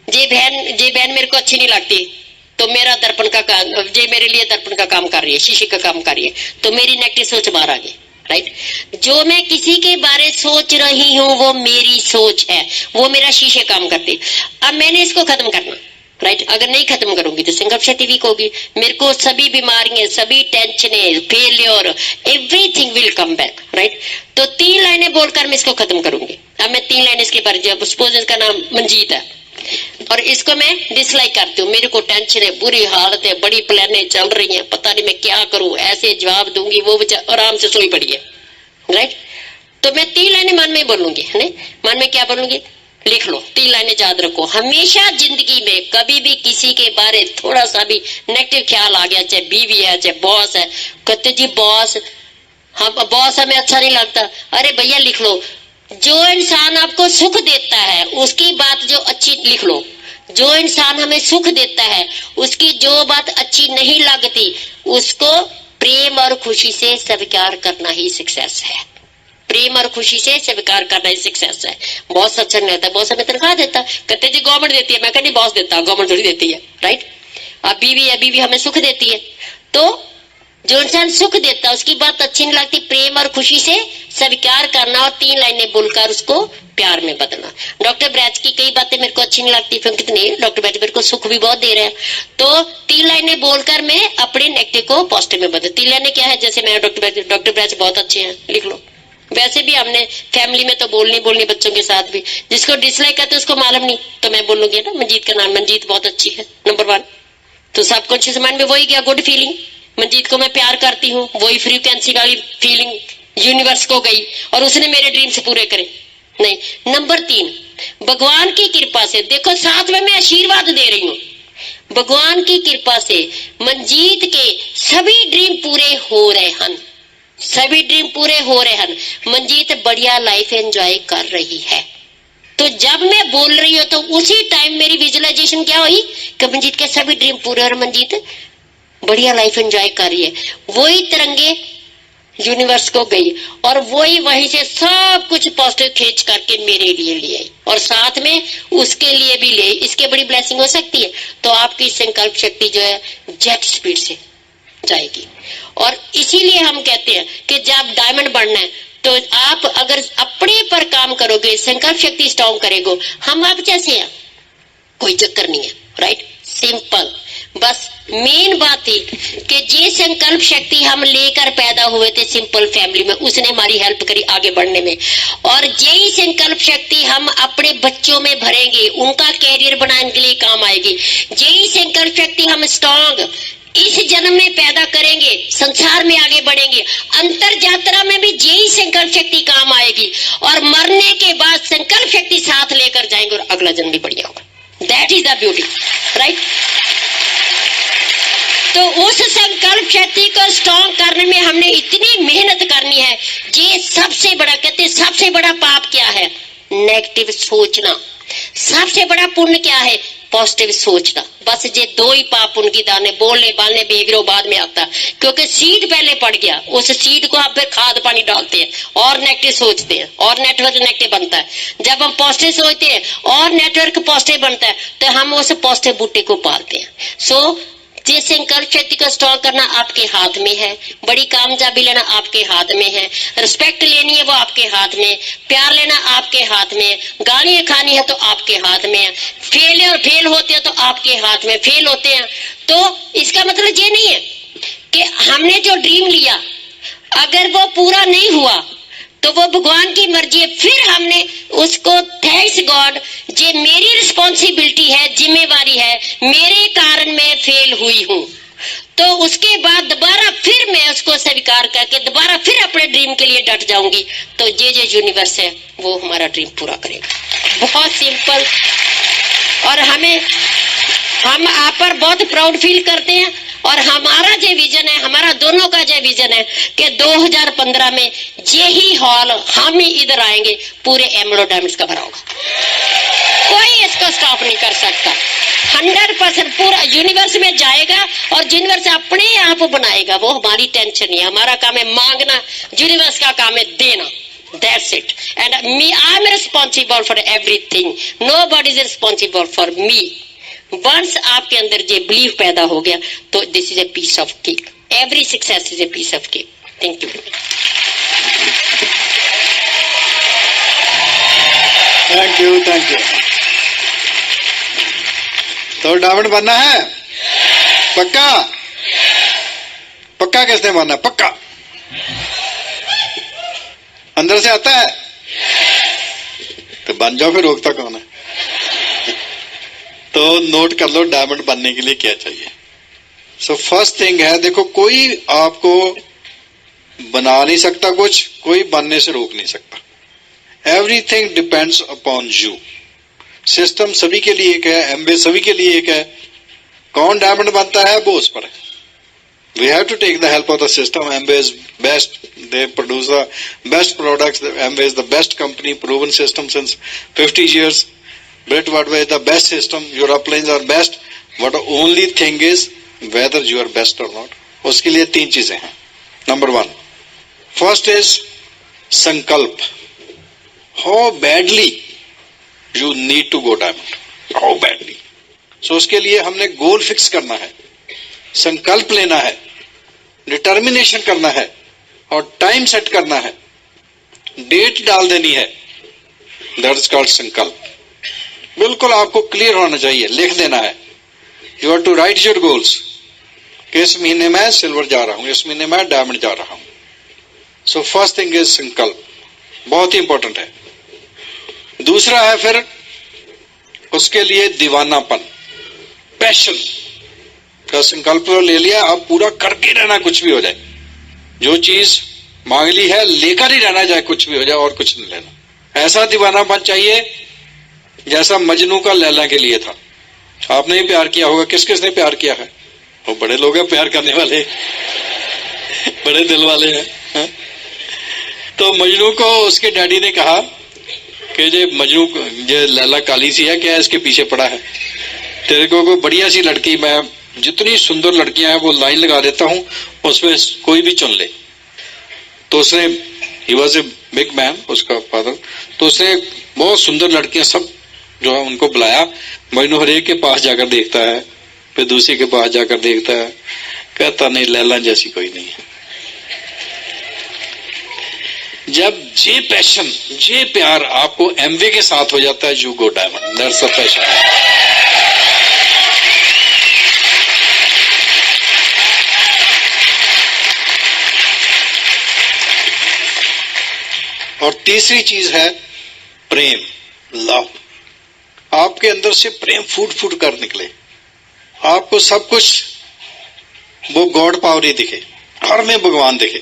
जे बहन मेरे को अच्छी नहीं लगती तो मेरा दर्पण का काम, जे मेरे लिए दर्पण का काम कर रही है, शीशे का काम कर रही है, तो मेरी नेगेटिव सोच बाहर आ गई, राइट। जो मैं किसी के बारे सोच रही हूँ वो मेरी सोच है, वो मेरा शीशे काम करती। अब मैंने इसको खत्म करना, राइट। अगर नहीं खत्म करूंगी तो संकल्प शक्ति वीक होगी। मेरे को सभी बीमारियां, सभी टेंशनें, failure, everything will come back, right. तो 3 लाइनें बोलकर मैं इसको खत्म करूंगी। अब मैं 3 लाइनें इसके बारे, सपोज इसका नाम मंजीत है और इसको मैं डिसलाइक करती हूँ। मेरे को टेंशन है, बुरी हालत है, बड़ी प्लाने चल रही हैं, पता नहीं मैं क्या करूं, ऐसे जवाब दूंगी, वो आराम से सोई पड़ी है, राइट। तो मैं 3 लाइनें मन में बोलूंगी, है मन में क्या बोलूंगी, लिख लो 3 लाइनें याद रखो। हमेशा जिंदगी में कभी भी किसी के बारे थोड़ा सा भी नेगेटिव ख्याल आ गया, चाहे बीवी है चाहे बॉस है, कहते जी बॉस हमें अच्छा नहीं लगता, अरे भैया लिख लो, जो इंसान आपको सुख देता है उसकी बात जो अच्छी, लिख लो, जो इंसान हमें सुख देता है उसकी जो बात अच्छी नहीं लगती उसको प्रेम और खुशी से स्वीकार करना ही सक्सेस है। प्रेम और खुशी से स्वीकार करना ही सक्सेस है। बॉस अच्छा नहीं होता, बॉस हमें तनख्वाह देता, कहते जी गवर्नमेंट देती है, मैं कहती बॉस देता, गवर्नमेंट थोड़ी देती है, राइट। अब बीवी हमें सुख देती है, तो जो इंसान सुख देता है उसकी बात अच्छी नहीं लगती, प्रेम और खुशी से स्वीकार करना और 3 लाइनें बोलकर उसको प्यार में बदलना। डॉक्टर ब्रैच की कई बातें मेरे को अच्छी नहीं लगती, फिर कितनी डॉक्टर ब्रैच मेरे को सुख भी बहुत दे रहे हैं, तो 3 लाइनें बोलकर मैं अपने नेगेटिव को पॉजिटिव में बदल। 3 लाइनें क्या है, जैसे मैं डॉक्टर ब्रैच बहुत अच्छे हैं, लिख लो। वैसे भी हमने फैमिली में तो बोलनी बच्चों के साथ भी, जिसको डिसलाइक करते उसको मालूम नहीं, तो मैं बोलूंगी ना मंजीत का नाम, मंजीत बहुत अच्छी है, नंबर 1। तो सबकॉन्शियस माइंड में वही गया, गुड फीलिंग, मंजीत को मैं प्यार करती हूँ, वही फ्रीक्वेंसी वाली फीलिंग यूनिवर्स को गई और उसने मेरे ड्रीम्स पूरे करे, नहीं। नंबर 3, भगवान की कृपा से, देखो साथ में मैं आशीर्वाद दे रही हूँ, भगवान की कृपा से मंजीत के सभी ड्रीम पूरे हो रहे हैं, सभी ड्रीम पूरे हो रहे हैं। मंजीत बढ़िया लाइफ एंजॉय कर रही है। तो जब मैं बोल रही हूँ तो उसी टाइम मेरी विजुअलाइजेशन क्या हुई कि मंजीत के सभी ड्रीम पूरे और मंजीत बढ़िया लाइफ एंजॉय कर रही है। वही तरंगे यूनिवर्स को गई और वही वहीं से सब कुछ पॉजिटिव खींच करके मेरे लिए ले आई और साथ में उसके लिए भी ले। इसके बड़ी ब्लेसिंग हो सकती है। तो आपकी संकल्प शक्ति जो है जेट स्पीड से जाएगी। और इसीलिए हम कहते हैं कि जब डायमंड बनना है तो आप अगर अपने पर काम करोगे, संकल्प शक्ति स्ट्रॉन्ग करेगो, हम आप जैसे हैं, कोई चक्कर नहीं है, राइट, सिंपल। बस मेन बात थी कि जे संकल्प शक्ति हम लेकर पैदा हुए थे सिंपल फैमिली में, उसने हमारी हेल्प करी आगे बढ़ने में। और यही संकल्प शक्ति हम अपने बच्चों में भरेंगे, उनका कैरियर बनाने के लिए काम आएगी। यही संकल्प शक्ति हम स्ट्रॉन्ग इस जन्म में पैदा करेंगे, संसार में आगे बढ़ेंगे, अंतर यात्रा में भी यही संकल्प शक्ति काम आएगी और मरने के बाद संकल्प शक्ति साथ लेकर जाएंगे और अगला जन्म भी बढ़िया होगा। That is the beauty, right. तो उस संकल्प शक्ति को स्ट्रॉन्ग करने में हमने इतनी मेहनत करनी है। ये सबसे बड़ा, कहते हैं सबसे बड़ा पाप क्या है? नेगेटिव सोचना। सबसे बड़ा पुण्य क्या है? पॉजिटिव सोचना। बस ये दो ही पाप उनकी दाने, बोलने बालने बिहेवियर बाद में आता, क्योंकि सीड पहले पड़ गया। उस सीड को आप फिर खाद पानी डालते हैं और नेगेटिव सोचते हैं और नेटवर्क नेगेटिव बनता है। जब हम पॉजिटिव सोचते हैं और नेटवर्क पॉजिटिव बनता है तो हम उस पॉजिटिव बूटे को पालते हैं। सो जिस संकल्प शक्ति को स्ट्रॉन्ग करना आपके हाथ में है, बड़ी कामयाबी लेना आपके हाथ में है, रिस्पेक्ट लेनी है वो आपके हाथ में, प्यार लेना आपके हाथ में, गालियां खानी है तो आपके हाथ में है, फेल होते हैं तो आपके हाथ में, फेल होते हैं तो इसका मतलब ये नहीं है कि हमने जो ड्रीम लिया अगर वो पूरा नहीं हुआ तो वो भगवान की मर्जी है, फिर हमने उसको थैंक्स गॉड, ये मेरी रिस्पॉन्सिबिलिटी है, जिम्मेवारी है, मेरे कारण मैं फेल हुई हूं, तो उसके बाद दोबारा फिर मैं उसको स्वीकार करके दोबारा फिर अपने ड्रीम के लिए डट जाऊंगी। तो ये यूनिवर्स है वो हमारा ड्रीम पूरा करेगा। बहुत सिंपल। और हम आप पर बहुत प्राउड फील करते हैं और हमारा जो विजन है, हमारा दोनों का जो विजन है कि 2015 में यही हॉल हम ही इधर आएंगे, पूरे एमराल्ड डायमंड्स का भरा होगा, कोई इसको स्टॉप नहीं कर सकता। 100% पूरा यूनिवर्स में जाएगा और यूनिवर्स अपने आप बनाएगा, वो हमारी टेंशन नहीं है। हमारा काम है मांगना, यूनिवर्स का काम है देना। That's it. And me, I'm responsible for everything. Nobody is responsible for me. Once आपके अंदर ये belief पैदा हो गया तो this is a piece of cake. Every success is a piece of cake. Thank you. Thank you, thank you. तो diamond बनना है पक्का? पक्का किसने बनना? पक्का अंदर से आता है तो बन जाओ, फिर रोकता कौन है? तो नोट कर लो डायमंड बनने के लिए क्या चाहिए। सो फर्स्ट थिंग है, देखो कोई आपको बना नहीं सकता कुछ, कोई बनने से रोक नहीं सकता। Everything depends upon you. System सभी के लिए एक है, एमबे सभी के लिए एक है। कौन डायमंड बनता है वो उस पर है। We have to take the help of the system. Amway is best. They produce the best products. Amway is the best company, proven system since 50 years. Britwadway is the best system. Your uplines are best. But the only thing is whether you are best or not. उसके लिए 3 चीजें हैं. Number 1. First is संकल्प. How badly you need to go diamond. How badly. So उसके लिए हमने गोल fix करना है, संकल्प लेना है, डिटर्मिनेशन करना है और टाइम सेट करना है, डेट डाल देनी है। दैट इज कॉल्ड संकल्प। बिल्कुल आपको क्लियर होना चाहिए, लिख देना है। You have to write your goals कि इस महीने मैं सिल्वर जा रहा हूं, इस महीने मैं डायमंड जा रहा हूं। सो फर्स्ट थिंग इज संकल्प, बहुत ही इंपॉर्टेंट है। दूसरा है फिर उसके लिए दीवानापन, पैशन का। संकल्प ले लिया, अब पूरा करके रहना, कुछ भी हो जाए। जो चीज मांग ली है, लेकर ही रहना, चाहे कुछ भी हो जाए, और कुछ नहीं लेना। ऐसा दीवानापन चाहिए जैसा मजनू का लैला के लिए था। आपने ही प्यार किया होगा, किस किस ने प्यार किया है? वो बड़े लोग हैं प्यार करने वाले, बड़े दिल वाले हैं। तो मजनू को उसके डैडी ने कहा कि ये मजनू, ये लैला काली सी है, क्या इसके पीछे पड़ा है? तेरे को कोई बढ़िया सी लड़की, मैं जितनी सुंदर लड़कियां हैं वो लाइन लगा देता हूं, उसमें कोई भी चुन ले। तो उसने, he was a big man, उसका फादर, तो उसने बहुत सुंदर लड़कियां सब जो है उनको बुलाया। मजनू हर एक के पास जाकर देखता है, फिर दूसरे के पास जाकर देखता है, कहता नहीं, लैला जैसी कोई नहीं है। जब ये पैशन, ये प्यार आपको एमवे के साथ हो जाता है, you go diamond, that's the passion. और तीसरी चीज है प्रेम, लव। आपके अंदर से प्रेम फूट फूट कर निकले, आपको सब कुछ वो गॉड पावर ही दिखे, हर में भगवान दिखे।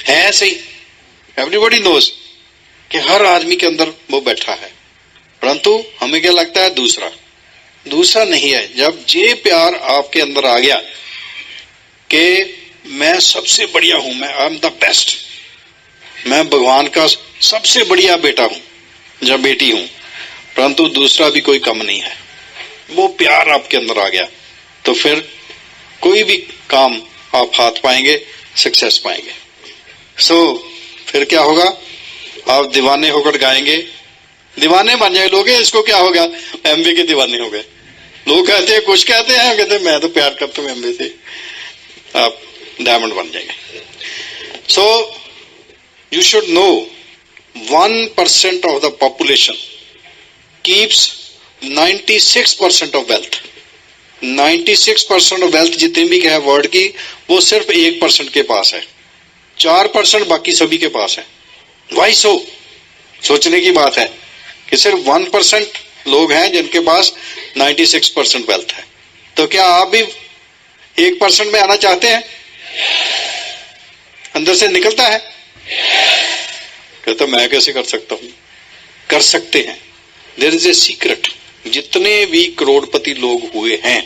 है ऐसे ही, एवरीबॉडी नोज कि हर आदमी के अंदर वो बैठा है, परंतु हमें क्या लगता है दूसरा नहीं है। जब ये प्यार आपके अंदर आ गया कि मैं सबसे बढ़िया हूं, मैं आई एम द बेस्ट, मैं भगवान का सबसे बढ़िया बेटा हूं या बेटी हूं, परंतु दूसरा भी कोई कम नहीं है, वो प्यार आपके अंदर आ गया, तो फिर कोई भी काम आप हाथ पाएंगे, सक्सेस पाएंगे। फिर क्या होगा? आप दीवाने होकर गाएंगे, दीवाने बन जाए लोग। इसको क्या होगा? एमवे के दीवाने हो गए। लोग कहते हैं, कुछ कहते हैं, कहते हैं मैं तो प्यार करता हूं एमवे से, आप डायमंड बन जाएंगे। So you should no 1% of the population keeps 96% of wealth. 96% of wealth जितनी भी है वर्ल्ड की, वो सिर्फ 1% के पास है, 4% बाकी सभी के पास है। वाई सो? सोचने की बात है कि सिर्फ 1% लोग हैं जिनके पास 96% वेल्थ है। तो क्या आप भी 1% में आना चाहते हैं? अंदर से निकलता है, कहता मैं कैसे कर सकता हूं? कर सकते हैं। There is a secret. जितने भी करोड़पति लोग हुए हैं,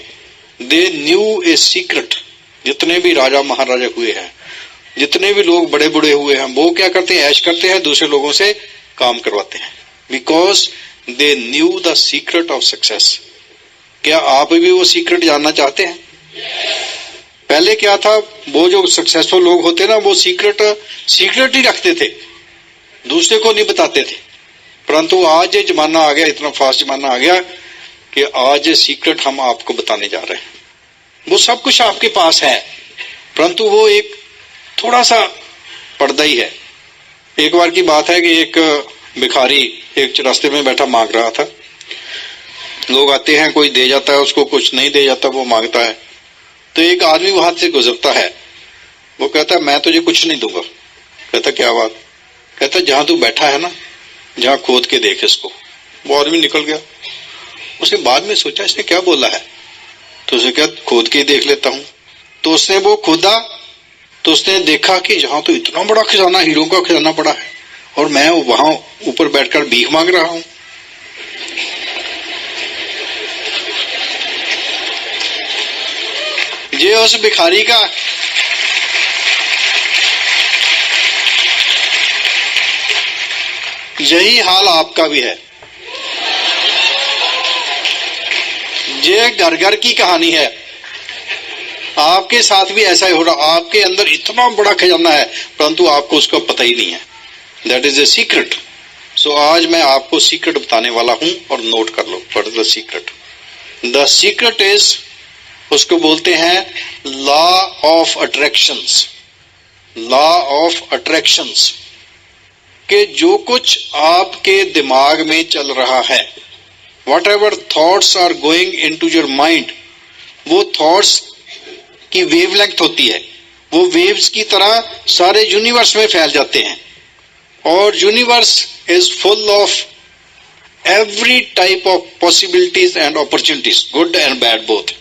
दे न्यू ए सीक्रेट। जितने भी राजा महाराजा हुए हैं, जितने भी लोग बड़े बूढ़े हुए हैं, वो क्या करते हैं? ऐश करते हैं, दूसरे लोगों से काम करवाते हैं, because they knew the secret of success. क्या आप भी वो सीक्रेट जानना चाहते हैं? पहले क्या था, वो जो सक्सेसफुल लोग होते ना, वो सीक्रेट ही रखते थे, दूसरे को नहीं बताते थे। परंतु आज ये जमाना आ गया, इतना फास्ट जमाना आ गया कि आज ये सीक्रेट हम आपको बताने जा रहे हैं। वो सब कुछ आपके पास है, परंतु वो एक थोड़ा सा पर्दा ही है। एक बार की बात है कि एक भिखारी एक रास्ते में बैठा मांग रहा था। लोग आते हैं, कोई दे जाता है उसको, कुछ नहीं दे जाता, वो मांगता है। तो एक आदमी वहां से गुजरता है, वो कहता है मैं तुझे कुछ नहीं दूंगा। कहता क्या बात? कहता जहां तू बैठा है ना, जहां खोद के देख इसको। वो आदमी निकल गया। उसने बाद में सोचा इसने क्या बोला है, तो उसने कहा खोद के देख लेता हूं। तो उसने वो खोदा, तो उसने देखा कि जहां तो इतना बड़ा खजाना, हीरो का खजाना पड़ा है, और मैं वहां ऊपर बैठकर भीख मांग रहा हूं। ये उस भिखारी का यही हाल आपका भी है। ये घर घर की कहानी है, आपके साथ भी ऐसा ही हो रहा। आपके अंदर इतना बड़ा खजाना है, परंतु आपको उसका पता ही नहीं है। That is a secret. So आज मैं आपको सीक्रेट बताने वाला हूं, और नोट कर लो what is the secret. The secret is, उसको बोलते हैं law of attractions. Law of attractions कि जो कुछ आपके दिमाग में चल रहा है, whatever thoughts are going into your mind, वो थॉट्स की वेवलेंथ होती है, वो वेव्स की तरह सारे यूनिवर्स में फैल जाते हैं। और universe is full of every type of possibilities and opportunities, good and bad both.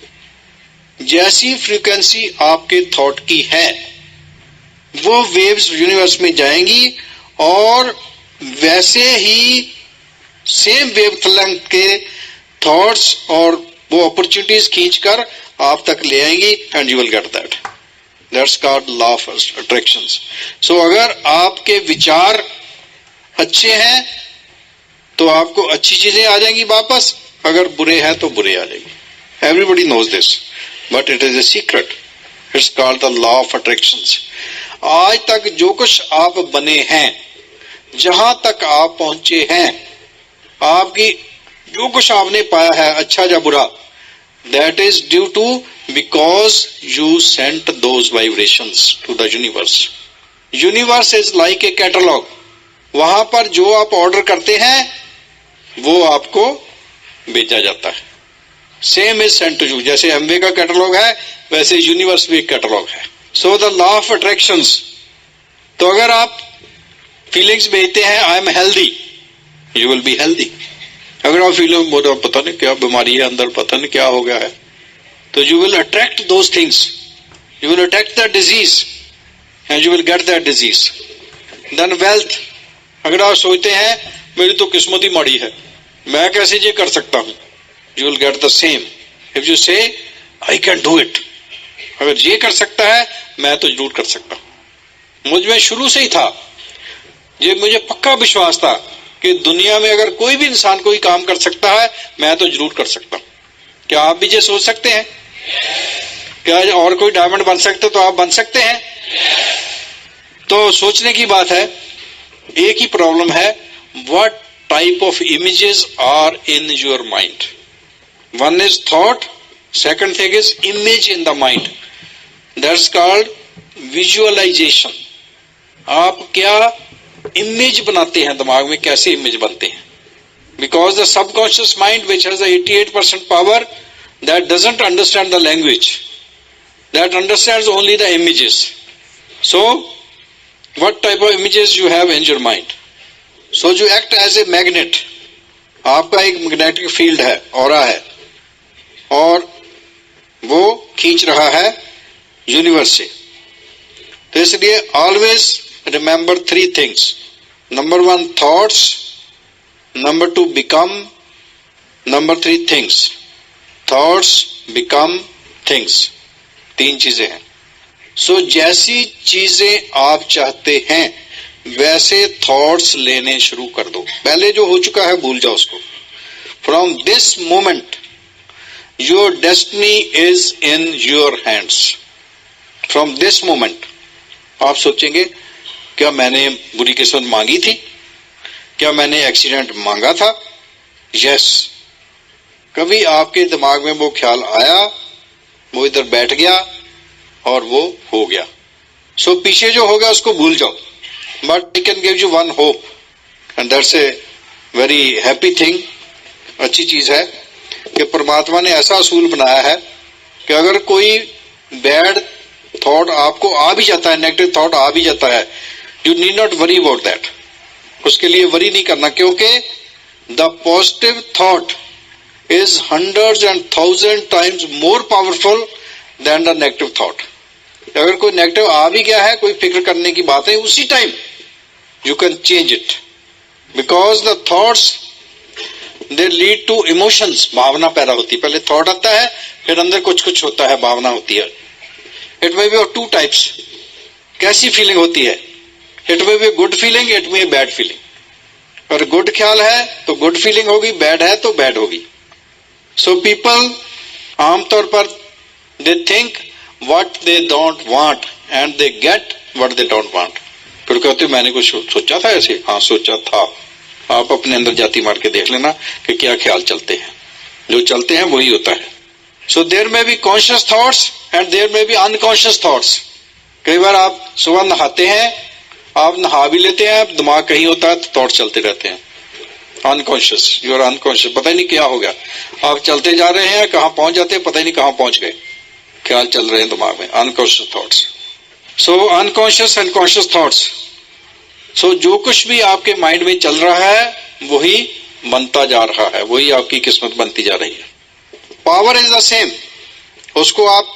जैसी फ्रीक्वेंसी आपके थॉट की है, वो वेव्स यूनिवर्स में जाएंगी और वैसे ही सेम वेवलेंथ के थॉट्स और वो अपॉर्चुनिटीज खींचकर आप तक ले आएंगी and you will get that. That's called law of attractions. So अगर आपके विचार अच्छे हैं तो आपको अच्छी चीजें आ जाएंगी वापस, अगर बुरे हैं तो बुरे आ जाएंगे. Everybody knows this but it is a secret. It's called the law of attractions. आज तक जो कुछ आप बने हैं, जहां तक आप पहुंचे हैं, आपकी जो कुछ आपने पाया है अच्छा या बुरा, that is due to because you sent those vibrations to the universe. Universe is like a catalog. वहां पर जो आप ऑर्डर करते हैं वो आपको भेजा जाता है. Same is sent to you. जैसे एमवे का कैटलॉग है वैसे यूनिवर्स भी एक कैटलॉग है. So the law of attractions. तो अगर आप फीलिंग्स भेजते हैं I am healthy, you will be healthy. अगर आप फीलिंग बोलो पता नहीं क्या बीमारी है अंदर, पता नहीं क्या हो गया है, तो you will attract those things. You will attract the disease and you will get that disease. Then wealth. अगर आप सोचते हैं मेरी तो किस्मत ही माड़ी है, मैं कैसे ये कर सकता हूं, you will get the same. If you से आई कैन डू इट, अगर ये कर सकता है मैं तो जरूर कर सकता हूं. मुझ में शुरू से ही था ये, मुझे पक्का विश्वास था कि दुनिया में अगर कोई भी इंसान कोई काम कर सकता है मैं तो जरूर कर सकता हूं. क्या आप भी ये सोच सकते हैं? क्या और कोई डायमंड बन सकते तो आप बन सकते हैं? तो सोचने की बात है. एक ही प्रॉब्लम है, what type of images are in your mind. One is thought, second thing is image in the mind. That's called visualization. आप क्या इमेज बनाते हैं दिमाग में, कैसे इमेज बनते हैं? Because the subconscious mind which has 88% power, that doesn't understand the language, that understands only the images. So what type of images you have in your mind? So you act as a magnet. आपका एक magnetic field है, aura है, और वो खींच रहा है universe से. तो इसलिए always remember 3 things. Number 1 thoughts, number 2 become, number 3 things. Thoughts become things, 3 चीजें हैं. सो जैसी चीजें आप चाहते हैं वैसे थॉट्स लेने शुरू कर दो. पहले जो हो चुका है भूल जाओ उसको. From this moment your destiny is in your hands. From this moment आप सोचेंगे क्या मैंने बुरी किस्मत मांगी थी, क्या मैंने एक्सीडेंट मांगा था? यस. कभी आपके दिमाग में वो ख्याल आया, वो इधर बैठ गया और वो हो गया. सो पीछे जो होगा उसको भूल जाओ. But I can give you one hope and that's a very happy thing. अच्छी चीज है कि परमात्मा ने ऐसा असूल बनाया है कि अगर कोई बैड थॉट आपको आ भी जाता है, नेगेटिव थॉट आ भी जाता है, you need not worry about that. उसके लिए वरी नहीं करना, क्योंकि the positive thought is 100 and 1000 times more powerful than the negative thought. अगर कोई नेगेटिव आ भी गया है, कोई फिक्र करने की बात है, उसी time you can change it. Because the thoughts they lead to emotions. भावना पैदा होती है. पहले थॉट आता है, फिर अंदर कुछ कुछ होता है, भावना होती है. It may be of 2 types. कैसी फीलिंग होती है? It may be good feeling, it may bad feeling. अगर गुड ख्याल है तो गुड फीलिंग होगी, बैड है तो बैड होगी. सो पीपल आमतौर पर they think what they don't want and they get what they don't want. फिर कहते मैंने कुछ सोचा था ऐसे. हाँ सोचा था. आप अपने अंदर जाती मार के देख लेना कि क्या ख्याल चलते हैं. जो चलते हैं वही होता है. So there may be conscious thoughts and there may be unconscious thoughts. कई बार आप सुबह नहाते हैं, आप नहा भी लेते हैं, दिमाग कहीं होता है तो थॉट चलते रहते हैं. Unconscious, you are unconscious. पता ही नहीं क्या हो गया. आप चलते जा रहे हैं, कहाँ पहुंच जाते हैं पता ही नहीं कहाँ पहुंच गए. ख्याल चल रहे हैं दिमाग में, unconscious thoughts. So unconscious and conscious thoughts. So जो कुछ भी आपके माइंड में चल रहा है वही बनता जा रहा है, वही आपकी किस्मत बनती जा रही है. Power is the same. उसको आप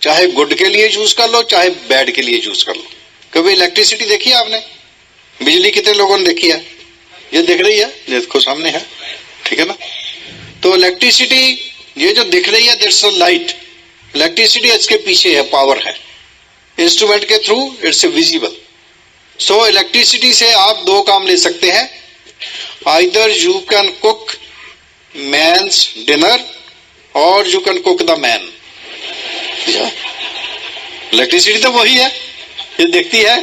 चाहे गुड के लिए यूज कर लो, चाहे बैड के लिए यूज कर लो. कभी इलेक्ट्रिसिटी देखी है आपने? बिजली कितने लोगों ने देखी है? ये दिख रही है, देखो सामने है, ठीक है ना? तो इलेक्ट्रिसिटी ये जो दिख रही है दैट्स अ लाइट, इलेक्ट्रिसिटी इसके पीछे है, पावर है, इंस्ट्रूमेंट के through it's visible. So electricity से आप दो काम ले सकते हैं, either you can cook man's dinner और you can cook the man. Electricity तो वही है, ये दिखती है,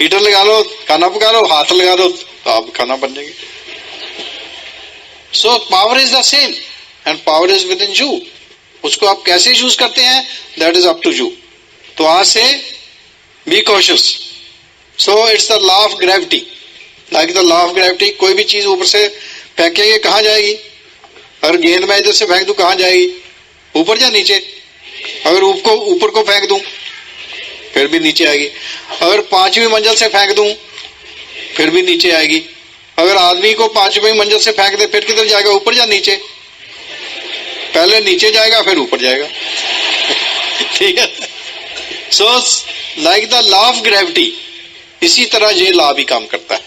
हीटर लगा लो खाना पका लो, हाथ लगा दो तो आप खाना बन जाएंगे। So power is the same and power is within you. उसको आप कैसे यूज करते हैं that is up to you. तो आज से be cautious. So it's the law of gravity, like the law of gravity. कोई भी चीज ऊपर से फेंकेंगे कहाँ जाएगी? अगर गेंद मैं इधर से फेंक दूं कहाँ जाएगी? ऊपर या नीचे? अगर ऊपर को फेंक दूं फिर भी नीचे आएगी। अगर 5वीं मंजिल से फेंक दूं फिर भी नीचे आएगी। अगर आदमी को 5वीं मंजिल से फेंक दे फिर किधर जाएगा? ऊपर या नीचे? पहले नीचे जाएगा फिर ऊपर जाएगा। ठीक है। So like the law of gravity, इसी तरह ये लॉ भी काम करता है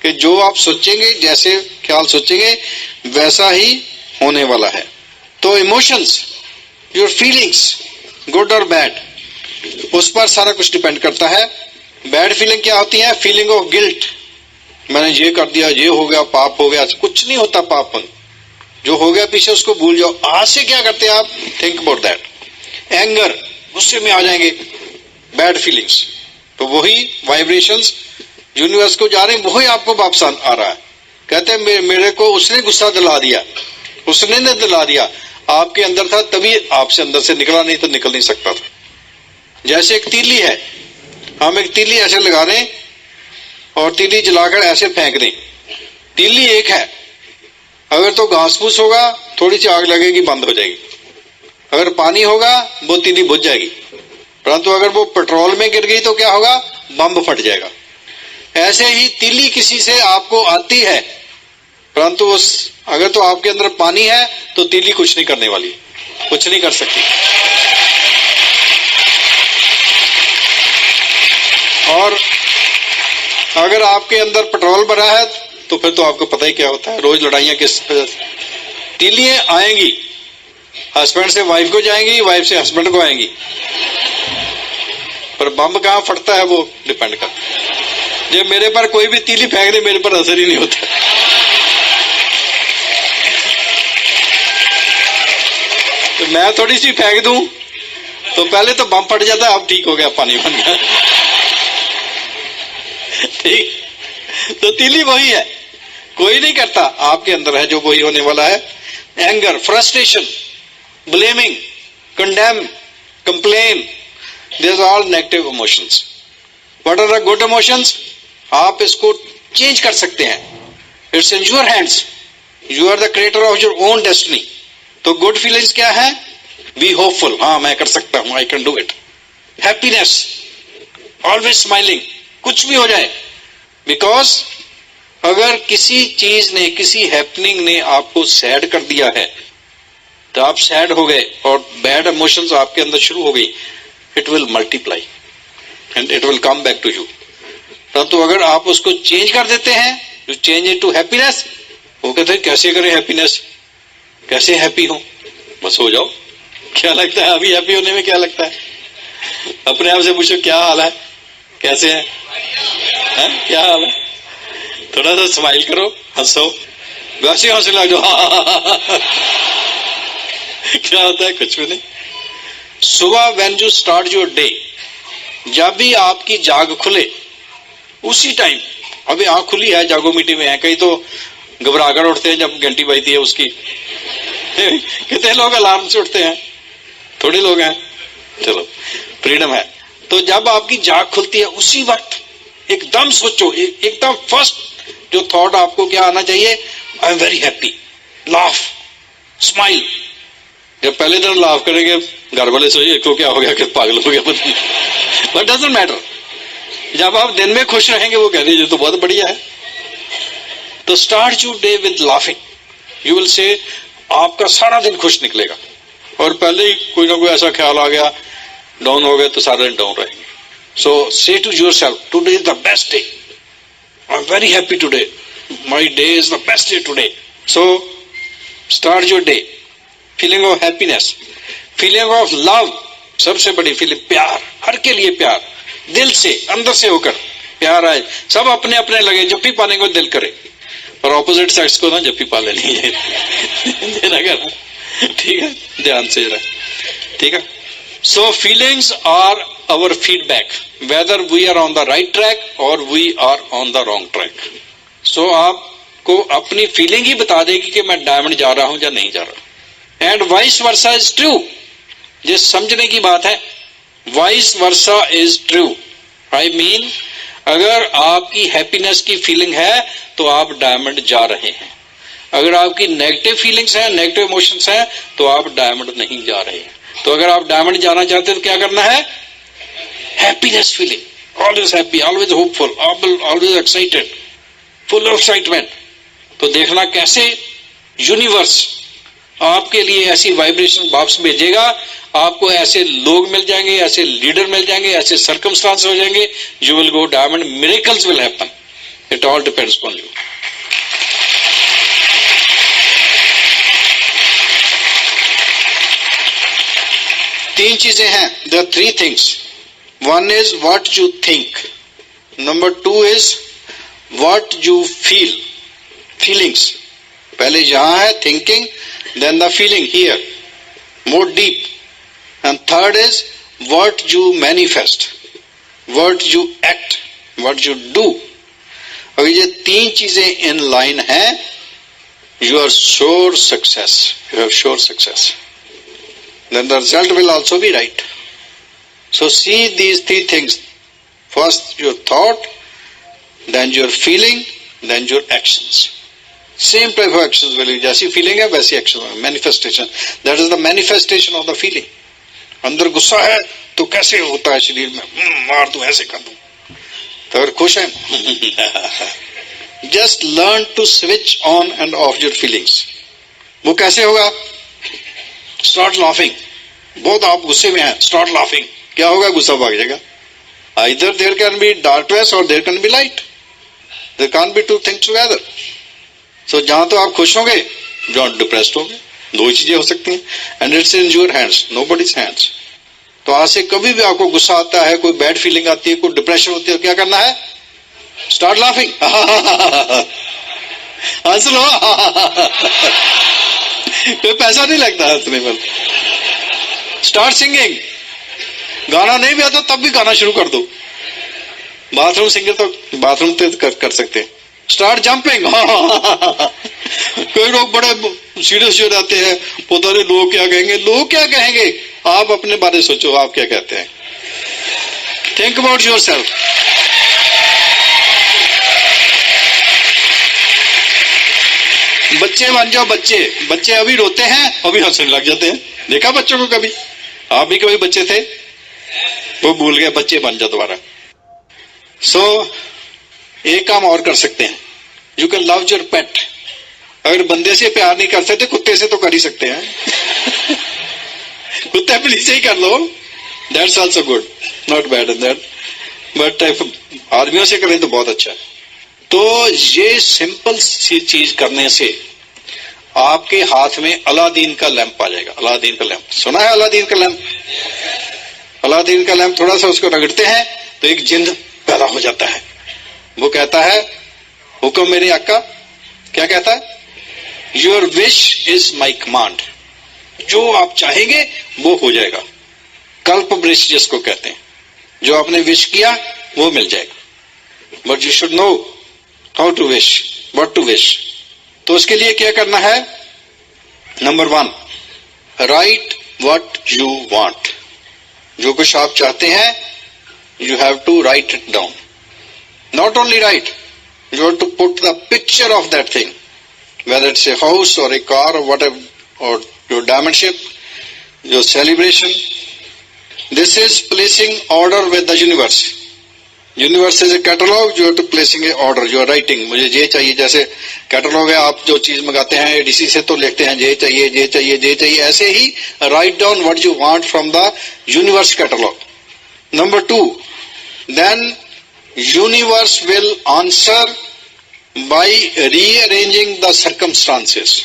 कि जो आप सोचेंगे, जैसे ख्याल सोचेंगे वैसा ही होने वाला है। तो इमोशंस, योर फीलिंग्स, गुड और बैड, उस पर सारा कुछ डिपेंड करता है। बैड फीलिंग क्या होती है? फीलिंग ऑफ गिल्ट, मैंने ये कर दिया, ये हो गया, पाप हो गया। कुछ नहीं होता पापन, जो हो गया पीछे उसको भूल जाओ। आज से क्या करते हैं आप? Think about that. एंगर, गुस्से में आ जाएंगे, बैड फीलिंग्स। तो वही वाइब्रेशंस यूनिवर्स को जा रहे हैं, वही आपको वापस आ रहा है। कहते हैं मेरे को उसने गुस्सा दिला दिया, उसने ने दिला दिया, आपके अंदर था तभी आपसे अंदर से निकला, नहीं तो निकल नहीं सकता था। जैसे एक तीली है, हम एक तीली ऐसे लगा दें और तीली जलाकर ऐसे फेंक दें, तीली एक है। अगर तो घास फूस होगा थोड़ी सी आग लगेगी, बंद हो जाएगी। अगर पानी होगा वो तीली बुझ जाएगी। परंतु अगर वो पेट्रोल में गिर गई तो क्या होगा? बम फट जाएगा। ऐसे ही तीली किसी से आपको आती है, परंतु अगर तो आपके अंदर पानी है तो तीली कुछ नहीं करने वाली, कुछ नहीं कर सकती। और अगर आपके अंदर पेट्रोल भरा है तो फिर तो आपको पता ही क्या होता है, रोज लड़ाइयां किस वजह से। तीलियां आएंगी, हस्बैंड से वाइफ को जाएंगी, वाइफ से हस्बैंड को आएंगी, पर बम कहां फटता है वो डिपेंड करता है। जब मेरे पर कोई भी तीली फेंक दे मेरे पर असर ही नहीं होता। तो मैं थोड़ी सी फेंक दूं तो पहले तो बम फट जाता है, अब ठीक हो गया, पानी बन गया। ठीक, तो तीली वही है, कोई नहीं करता, आपके अंदर है जो वही होने वाला है। Anger, frustration, blaming, condemn, complain, These are all negative emotions. What are the good emotions? आप इसको चेंज कर सकते हैं। It's in your hands. You are the creator of your own destiny. तो गुड फीलिंग्स क्या है? Be hopeful. हाँ मैं कर सकता हूँ, I can do it. Happiness, always smiling. कुछ भी हो जाए, बिकॉज अगर किसी चीज ने, किसी हैपनिंग ने आपको सैड कर दिया है तो आप सैड हो गए और बैड इमोशंस आपके अंदर शुरू हो गई, it will multiply and it will come back to you. परंतु अगर आप उसको चेंज कर देते हैं, you change it to happiness, वो कहते हैं कैसे करें हैप्पीनेस, कैसे हैप्पी हो? बस हो जाओ। क्या लगता है अभी हैप्पी होने में? क्या लगता है? अपने आप से पूछो क्या हाल है, कैसे है, क्या हाल है? थोड़ा सा स्माइल करो, हंसो, वैसे हंसने लग जाओ। क्या होता है? कुछ भी नहीं। सुबह when you start your day, जब भी आपकी जाग खुले उसी टाइम, अभी आंख खुली है, जागो मीटिंग में है, कई तो घबराकर उठते हैं जब घंटी बजती है उसकी। कितने लोग अलार्म से उठते हैं? थोड़े लोग हैं, चलो फ्रीडम है। तो जब आपकी जाग खुलती है उसी वक्त एकदम सोचो, एकदम फर्स्ट जो थॉट आपको क्या आना चाहिए? I am very happy, laugh, smile. जब पहले दिन लाफ करेंगे घर वाले सोचिए को क्या हो गया, कि पागल हो गया, पता नहीं, बट डजंट मैटर। जब आप दिन में खुश रहेंगे वो कह दीजिए तो बहुत बढ़िया है। तो start your day with laughing, you will say आपका सारा दिन खुश निकलेगा। और पहले ही कोई ना कोई ऐसा ख्याल आ गया, डाउन हो गया तो सारा दिन डाउन रहेंगे। So say to yourself, today is the best day. I'm very happy today. My day is the best day today. So start your day. Feeling of happiness, feeling of love, सबसे बड़ी feeling प्यार, हर के लिए प्यार, दिल से अंदर से होकर प्यार आए। सब अपने अपने लगे, जब भी पाने को दिल करे, और ऑपोजिट सेक्स को ना जब भी पाले नहीं है। ठीक है, ध्यान से जरा, ठीक है। So feelings are our feedback whether we are on the right track or we are on the wrong track. So आपको अपनी फीलिंग ही बता देगी कि मैं डायमंड जा रहा हूं या नहीं जा रहा। And vice versa is true, ये समझने की बात है। Vice versa is true, I mean अगर आपकी हैप्पीनेस की फीलिंग है तो आप डायमंड जा रहे हैं, अगर आपकी नेगेटिव फीलिंग्स हैं, नेगेटिव इमोशंस हैं, तो आप डायमंड नहीं जा रहे हैं। तो अगर आप डायमंड जाना चाहते हैं तो क्या करना है? Happiness feeling, always happy, always hopeful, always excited, full of excitement. तो देखना कैसे यूनिवर्स आपके लिए ऐसी वाइब्रेशन वापस भेजेगा। आपको ऐसे लोग मिल जाएंगे, ऐसे लीडर मिल जाएंगे, ऐसे सर्कमस्टांस हो जाएंगे, you will go diamond, miracles will happen, it all depends on you. तीन चीजें हैं, there are three things. One is what you think. Number two is what you feel. Feelings. पहले यहाँ है thinking, then the feeling here, more deep. And third is what you manifest, what you act, what you do. अगर ये तीन चीजें in line हैं, you are sure success. You have sure success. Then the result will also be right. So see these three things. First your thought, then your feeling, then your actions. Same type of actions will be. जैसी feeling है वैसी action है. Manifestation. That is the manifestation of the feeling. अंदर गुस्सा है तो कैसे होता है शरीर में? मार दूं, ऐसे कर दूं। तो अगर खुश है, just learn to switch on and off your feelings. वो कैसे होगा? Start laughing. बहुत आप गुस्से में हैं, start laughing. क्या होगा? गुस्सा भाग जाएगा। Either there can be darkness or there can be light. There can't be two things together. So जहां तो आप खुश होंगे, जहां डिप्रेस्ड होंगे, दो ही चीजें हो सकती हैं। And it's in your hands, nobody's hands. तो आज से कभी भी आपको गुस्सा आता है, कोई बैड फीलिंग आती है, कोई डिप्रेशन होती है, क्या करना है? Start laughing. हंस लो। कोई पैसा नहीं लगता हंसने पर। Start singing. गाना नहीं भी आता तब भी गाना शुरू कर दो। बाथरूम सिंगर तो बाथरूम पे कर सकते हैं। Start jumping. कोई लोग बड़े सीरियस हो जाते हैं, पता नहीं लोग क्या कहेंगे। लोग क्या कहेंगे? आप अपने बारे में सोचो, आप क्या कहते हैं। Think about yourself. बच्चे बन जाओ, बच्चे अभी रोते हैं, अभी हंसने लग जाते हैं। देखा बच्चों को कभी? आप भी कभी बच्चे थे, वो भूल गए, बच्चे बन जाओ दोबारा। सो एक काम और कर सकते हैं, यू कैन लव योर पेट। अगर बंदे से प्यार नहीं कर सकते, कुत्ते से तो कर ही सकते हैं। कुत्ते बिल्ली से ही कर लो, that's also good, not bad in that, but आदमियों से करें तो बहुत अच्छा है। तो ये सिंपल सी चीज करने से आपके हाथ में अलादीन का लैंप आ जाएगा। अलादीन का लैंप सुना है? अलादीन का लैंप, अलादीन का लैंप थोड़ा सा उसको रगड़ते हैं तो एक जिन्न पैदा हो जाता है। वो कहता है, हुक्म मेरे आका। क्या कहता है? Your wish is my command. जो आप चाहेंगे वो हो जाएगा। कल्प वृक्ष जिसको कहते हैं, जो आपने विश किया वो मिल जाएगा। But you should know how to wish, what to wish. तो उसके लिए क्या करना है? Number 1, write what you want. जो कुछ आप चाहते हैं, you have to write it down. Not only write, you have to put the picture of that thing, whether it's a house or a car or whatever, or your diamondship, your celebration. This is placing order with the universe. Universe is a catalog, you have to placing a order, you are writing. मुझे ये चाहिए, जैसे catalogue है, आप जो चीज मंगाते हैं एडीसी से तो लिखते हैं ये चाहिए, ये चाहिए, ये चाहिए। ऐसे ही write down what you want from the universe catalog. Number 2, then universe will answer by rearranging the circumstances,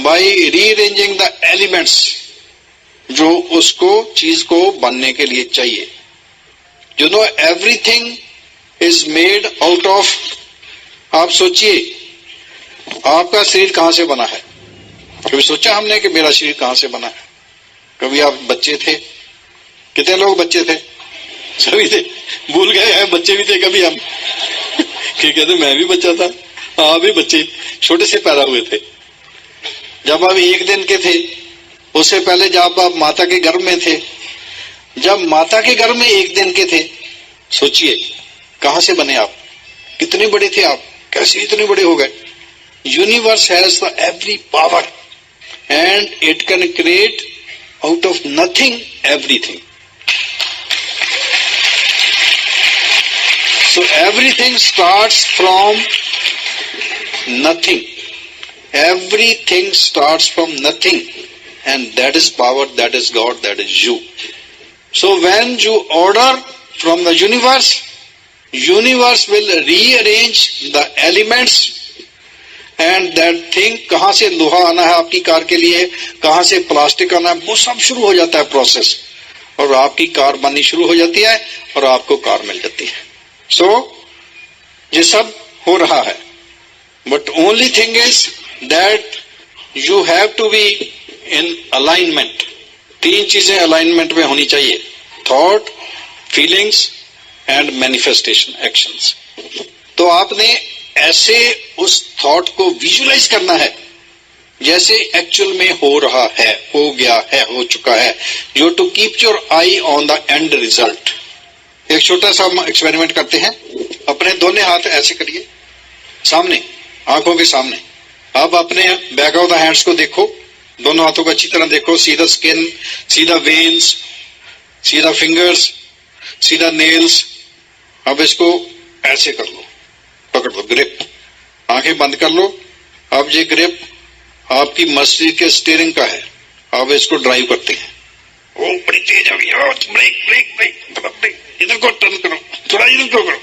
by rearranging the elements जो उसको चीज को बनने के लिए चाहिए. You know everything is made out of, आप सोचिए आपका शरीर कहां से बना है. कभी सोचा हमने कि मेरा शरीर कहां से बना है? कभी आप बच्चे थे? कितने लोग बच्चे थे? सभी थे. भूल गए हैं बच्चे भी थे कभी हम कि कहते मैं भी बच्चा था. आप भी बच्चे छोटे से पैदा हुए थे. जब आप 1 दिन के थे, उससे पहले जब आप माता के गर्भ में थे, जब माता के गर्भ में 1 दिन के थे, सोचिए कहां से बने आप? कितने बड़े थे आप? कैसे इतने बड़े हो गए? Universe has the every power and it can create out of nothing everything. So everything starts from nothing. Everything starts from nothing, and that is power, that is God, that is you. So when you order from the universe, universe will rearrange the elements, and that thing, कहां से लोहा आना है आपकी car के लिए, कहां से प्लास्टिक आना है, वो सब शुरू हो जाता है प्रोसेस, और आपकी कार बननी शुरू हो जाती है और आपको कार मिल जाती है. So ये सब हो रहा है, but only thing is that you have to be in alignment. 3 चीजें अलाइनमेंट में होनी चाहिए: thought, feelings and manifestation actions. तो आपने ऐसे उस थॉट को विजुअलाइज करना है जैसे एक्चुअल में हो रहा है, हो गया है, हो चुका है. You to keep your eye on the end result. एक छोटा सा एक्सपेरिमेंट करते हैं. अपने दोनों हाथ ऐसे करिए सामने, आंखों के सामने. अब अपने बैक ऑफ द हैंड्स को देखो, दोनों हाथों को अच्छी तरह देखो. See the skin, see the veins, see the fingers, see the nails. अब इसको ऐसे कर लो, पकड़ लो, ग्रिप. आंखें बंद कर लो. अब ये ग्रिप आपकी मस्जिद के स्टीयरिंग का है. अब इसको ड्राइव करते हैं. ओ बड़ी तेज आ गई. Brake brake brake. इधर को टर्न करो, थोड़ा इधर को करो.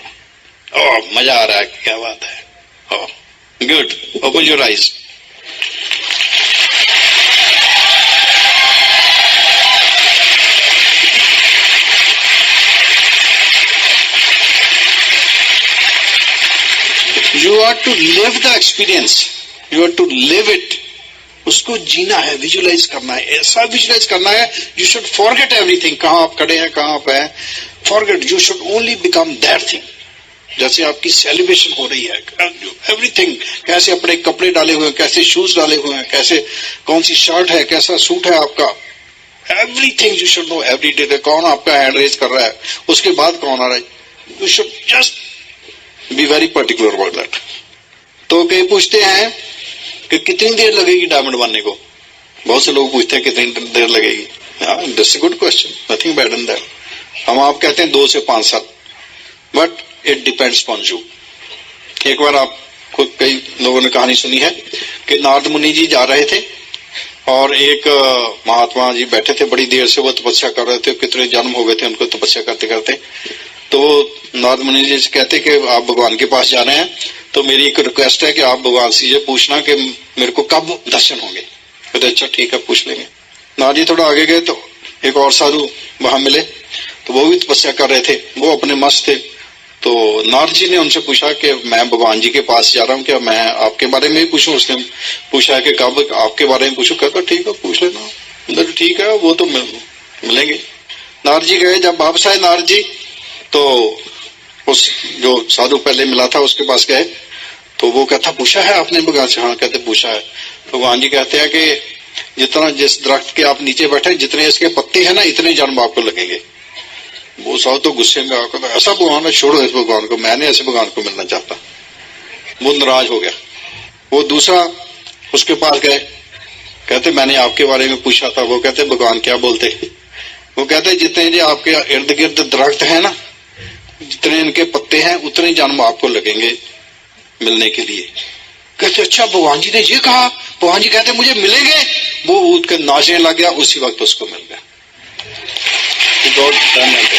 ओ मजा आ रहा है, क्या बात है. ओ good. Open your eyes. You are to live the experience. You are to live it. उसको जीना है, विजुअलाइज करना है. ऐसा विजुअलाइज करना है, you should forget everything. कहां आप खड़े हैं, कहां आप हैं, forget. You should only become that thing. जैसे आपकी सेलिब्रेशन हो रही है, एवरीथिंग, कैसे अपने कपड़े डाले हुए हैं, कैसे शूज डाले हुए हैं, कैसे कौन सी शर्ट है, कैसा सूट है आपका, everything you should know every day. कौन आपका हैंड रेज कर रहा है, उसके बाद कौन आ रहा है, you should just be very particular about that. तो कई पूछते हैं कि कितनी देर लगेगी डायमंड बनने को. बहुत से लोग पूछते हैं कितनी देर लगेगी. This is good question, nothing bad in that. हम आप कहते हैं 2 से 5 साल, but it depends upon you. एक बार आपको कई लोगों ने कहानी सुनी है कि नारद मुनि जी जा रहे थे और एक महात्मा जी बैठे थे. बड़ी देर से वो तपस्या कर रहे थे, कितने जन्म हो गए थे उनको तपस्या करते करते. तो नारद मुनि जी कहते कि आप भगवान के पास जा रहे हैं, तो मेरी एक रिक्वेस्ट है कि आप भगवान से ये पूछना कि मेरे को कब दर्शन होंगे. कहते अच्छा ठीक है, पूछ लेंगे. नारद जी थोड़ा आगे गए तो एक और साधु वहां मिले, तो वो भी तपस्या कर रहे थे, वो अपने मस्त थे. तो नारद जी ने उनसे पूछा कि मैं भगवान जी के पास जा रहा हूँ, क्या मैं आपके बारे में ही पूछूं. उसने पूछा कि कब आपके बारे में पूछूं. कहता ठीक है, पूछ लेना. ठीक है, वो तो मिलेंगे. नारद जी गए. जब वापस आए नारद जी, तो उस जो साधु पहले मिला था उसके पास गए, तो वो कहता पूछा है आपने भगवान से. हाँ कहते पूछा है. भगवान जी कहते हैं कि जितना जिस दरख्त के आप नीचे बैठे, जितने इसके पत्ते हैं ना, इतने जन्म आपको लगेंगे. वो साहब तो गुस्से में आकर ऐसा भगवान है, छोड़ो इस भगवान को, मैंने ऐसे भगवान को मिलना चाहता. वो नाराज हो गया. वो दूसरा उसके पास गए, कहते मैंने आपके बारे में पूछा था. वो कहते भगवान क्या बोलते. वो कहते जितने जो आपके इर्द गिर्द दरख्त है ना, जितने इनके पत्ते हैं, उतने जन्म आपको लगेंगे मिलने के लिए. कहते अच्छा भगवान जी ने ये कहा. भगवान जी कहते मुझे मिलेंगे. वो उठ कर नाचने लग गया. उसी वक्त उसको मिल गया. God done it.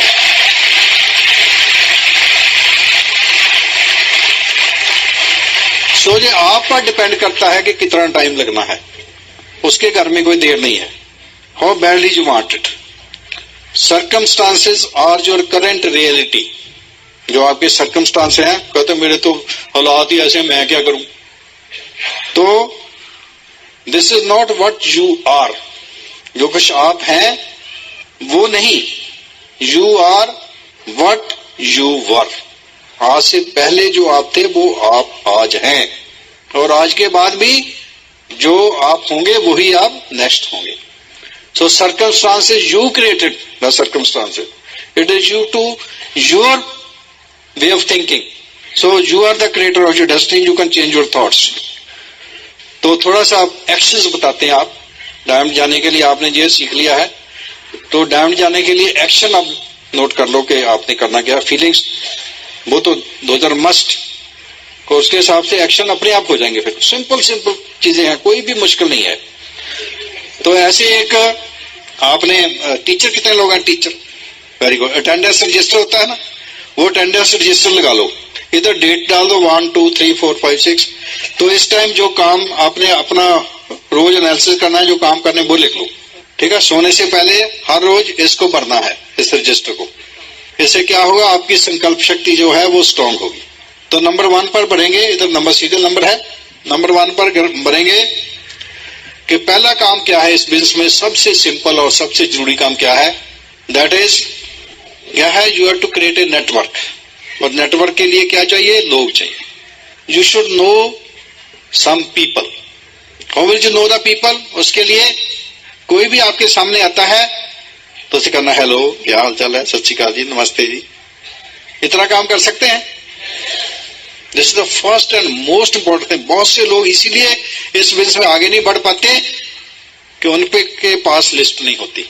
सो ये आप पर डिपेंड करता है कि कितना टाइम लगना है, उसके घर में कोई देर नहीं है। How badly you want it. Circumstances are your current reality. जो आपके सर्कमस्टांस हैं, कहते मेरे तो हालात ही ऐसे, मैं क्या करूं। तो this is not what you are. जो कुछ आप हैं वो नहीं, you are what you were. आज से पहले जो आप थे वो आप आज हैं, और आज के बाद भी जो आप होंगे वही आप नेक्स्ट होंगे। So circumstances you created the circumstances, it is you to your way of thinking. So you are the creator of your destiny, you can change your thoughts. तो थोड़ा सा एक्शंस बताते हैं आप। डायमंड जाने के लिए आपने ये सीख लिया है, तो डायमंड जाने के लिए एक्शन आप नोट कर लो कि आपने करना क्या। फीलिंग्स वो तो दोज आर मस्ट, तो उसके हिसाब से एक्शन अपने आप हो जाएंगे। फिर सिंपल सिंपल चीजें हैं, कोई भी मुश्किल नहीं है। तो ऐसे एक आपने टीचर, कितने लोग हैं teacher, very good. Attendance register होता है ना, वो अटेंडेंस रजिस्टर लगा लो, इधर डेट डाल दो 1 2 3 4 5 6। तो इस टाइम जो काम आपने अपना रोज एनालिसिस करना है, जो काम करने वो लिख लो, ठीक है। सोने से पहले हर रोज इसको भरना है, इस रजिस्टर को। इससे क्या होगा, आपकी संकल्प शक्ति जो है वो स्ट्रांग होगी। तो नंबर 1 पर भरेंगे, इधर नंबर सीरियल नंबर है, नंबर 1 पर भरेंगे कि पहला काम क्या है इस बिजनेस में, सबसे सिंपल और सबसे जरूरी काम क्या है। दैट इज क्या है, you have to create a network. और नेटवर्क के लिए क्या चाहिए, लोग चाहिए। You should know some people. How will you know the people. उसके लिए कोई भी आपके सामने आता है तो उसे करना, हेलो क्या हाल चाल है, सत श्री अकाल जी, नमस्ते जी, इतना काम कर सकते हैं। This is the first and most important thing. बहुत से लोग इसीलिए इस बिजनेस में आगे नहीं बढ़ पाते कि उनके के पास लिस्ट नहीं होती।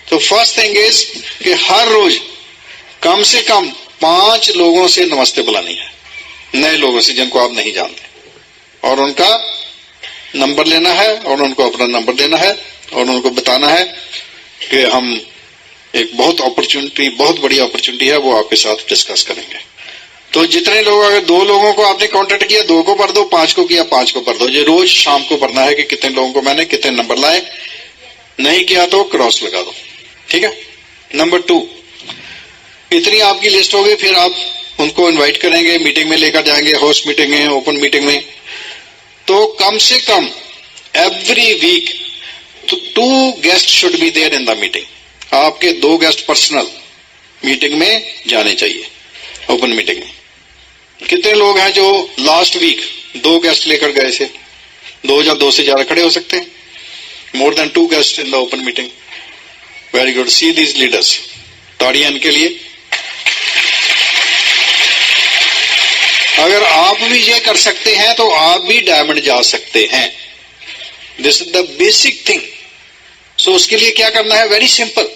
तो फर्स्ट थिंग इज कि हर रोज कम से कम 5 लोगों से नमस्ते बुलानी है, नए लोगों से जिनको आप नहीं जानते, और उनका नंबर लेना है और उनको अपना नंबर देना है और उनको बताना है कि हम एक बहुत बड़ी अपॉर्चुनिटी है, वो आपके साथ डिस्कस करेंगे। तो जितने लोग, अगर 2 लोगों को आपने कांटेक्ट किया 2 को भर दो, 5 को किया 5 को भर दो। ये रोज शाम को भरना है कि कितने लोगों को मैंने कितने नंबर लाए, नहीं किया तो क्रॉस लगा दो, ठीक है। नंबर 2, इतनी आपकी लिस्ट होगी, फिर आप उनको इनवाइट करेंगे, मीटिंग में लेकर जाएंगे, हाउस मीटिंग में, ओपन मीटिंग में। तो कम से कम every week 2 guest should be there in the meeting. आपके 2 गेस्ट पर्सनल मीटिंग में जाने चाहिए, ओपन मीटिंग में। कितने लोग हैं जो लास्ट वीक 2 गेस्ट लेकर गए थे, 2 या 2 से ज्यादा खड़े हो सकते हैं। More than 2 guest in the open meeting, very good. See these leaders, ताड़ियां इनके लिए। अगर आप भी ये कर सकते हैं तो आप भी डायमंड जा सकते हैं। This is the basic thing. So उसके लिए क्या करना है, वेरी सिंपल।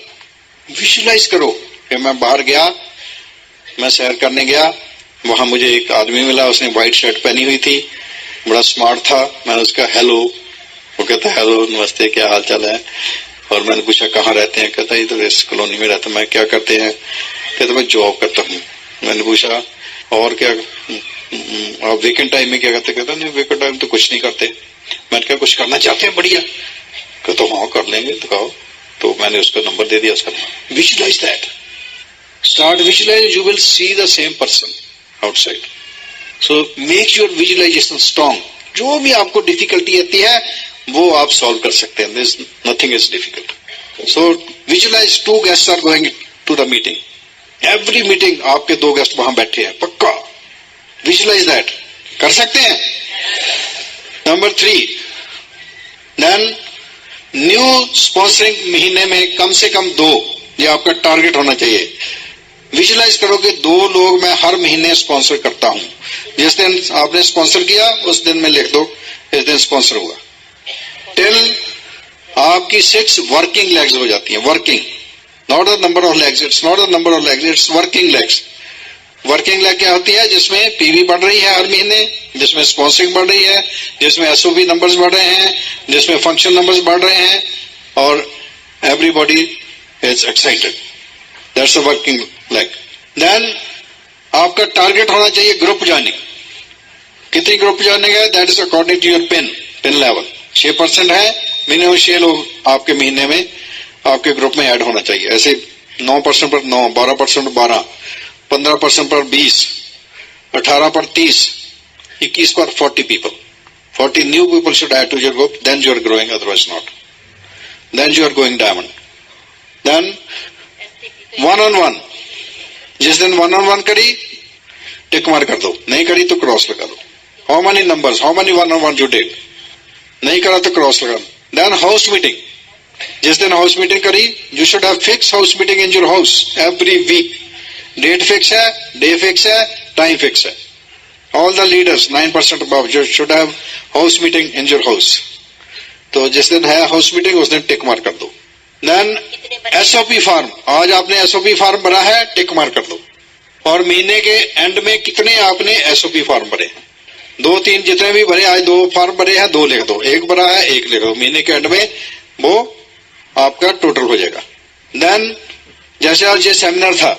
विजुलाइज करो कि मैं बाहर गया, मैं सैर करने गया, वहां मुझे एक आदमी मिला, उसने व्हाइट शर्ट पहनी हुई थी, बड़ा स्मार्ट था। मैंने उसका हेलो, वो कहता हेलो नमस्ते क्या हाल चाल है। और मैंने पूछा कहाँ रहते हैं, कहता इधर इस कॉलोनी में रहता। मैं क्या करते हैं, कहता मैं जॉब करता हूँ। मैंने पूछा और क्या, आप वीकेंड टाइम में क्या करते, कहता नहीं वीकेंड टाइम तो कुछ नहीं करते। मैंने कहा कुछ करना चाहते हैं बढ़िया, कहता हाँ कर लेंगे, दिखाओ। तो मैंने उसका नंबर दे दिया, उसका। Visualize that, start visualize, you will see the same person outside. So make your visualization strong. जो भी आपको डिफिकल्टी आती है वो आप सॉल्व कर सकते हैं, this nothing is difficult. So visualize 2 guest are going to the meeting, every meeting आपके 2 गेस्ट वहां बैठे हैं, पक्का। विजुलाइज दैट, कर सकते हैं। नंबर 3, देन न्यू स्पॉन्सरिंग महीने में कम से कम 2, ये आपका टारगेट होना चाहिए। विजुलाइज करो कि 2 लोग मैं हर महीने स्पॉन्सर करता हूं। जिस दिन आपने स्पॉन्सर किया उस दिन में लिख दो इस दिन स्पॉन्सर हुआ, टिल आपकी 6 वर्किंग लेग्स हो जाती हैं। Working, not the number of legs, it's not the number of legs, it's working legs. Working leg क्या होती है, जिसमें पीवी बढ़ रही है हर महीने, जिसमें स्पॉन्सरिंग बढ़ रही है, जिसमें एसओबी नंबर्स बढ़ रहे हैं, जिसमें फंक्शन नंबर्स बढ़ रहे हैं, और everybody is excited. That's a working leg. Then आपका टारगेट होना चाहिए ग्रुप ज्वाइनिंग, कितनी ग्रुप ज्वाइनिंग है, that is according to your pin level. 6% है मिनिमम, 6 लोग आपके महीने में आपके ग्रुप में ऐड होना चाहिए। ऐसे 9% पर 9, 12% पर 12, 15% पर 20, 18 पर 30, 21 पर 40 people. 40 new people should add to your group, then you are growing, otherwise not. Then you are going diamond. Then one-on-one. जिस दिन one-on-one करी टिक मार कर दो, नहीं करी तो क्रॉस लगा दो। How many numbers, how many one-on-one you did? नहीं करा तो क्रॉस लगा दो। Then house meeting. जिस दिन हाउस मीटिंग करी, you should have fixed house meeting in your house every week. Date fix है, डे फिक्स है, टाइम फिक्स है। All the leaders 9% above you should have house meeting in your house. तो जिस दिन है house meeting उस दिन टिक मार कर दो। Then SOP फॉर्म, आज आपने SOP फॉर्म भरा है, टिक मार कर दो। और महीने के एंड में कितने आपने SOP फॉर्म भरे, 2-3 जितने भी भरे, आज 2 फॉर्म भरे हैं, 2 लिख दो, 1 भरा है 1 लिख दो। महीने के एंड में वो आपका टोटल हो जाएगा। देन जैसे आज ये सेमिनार था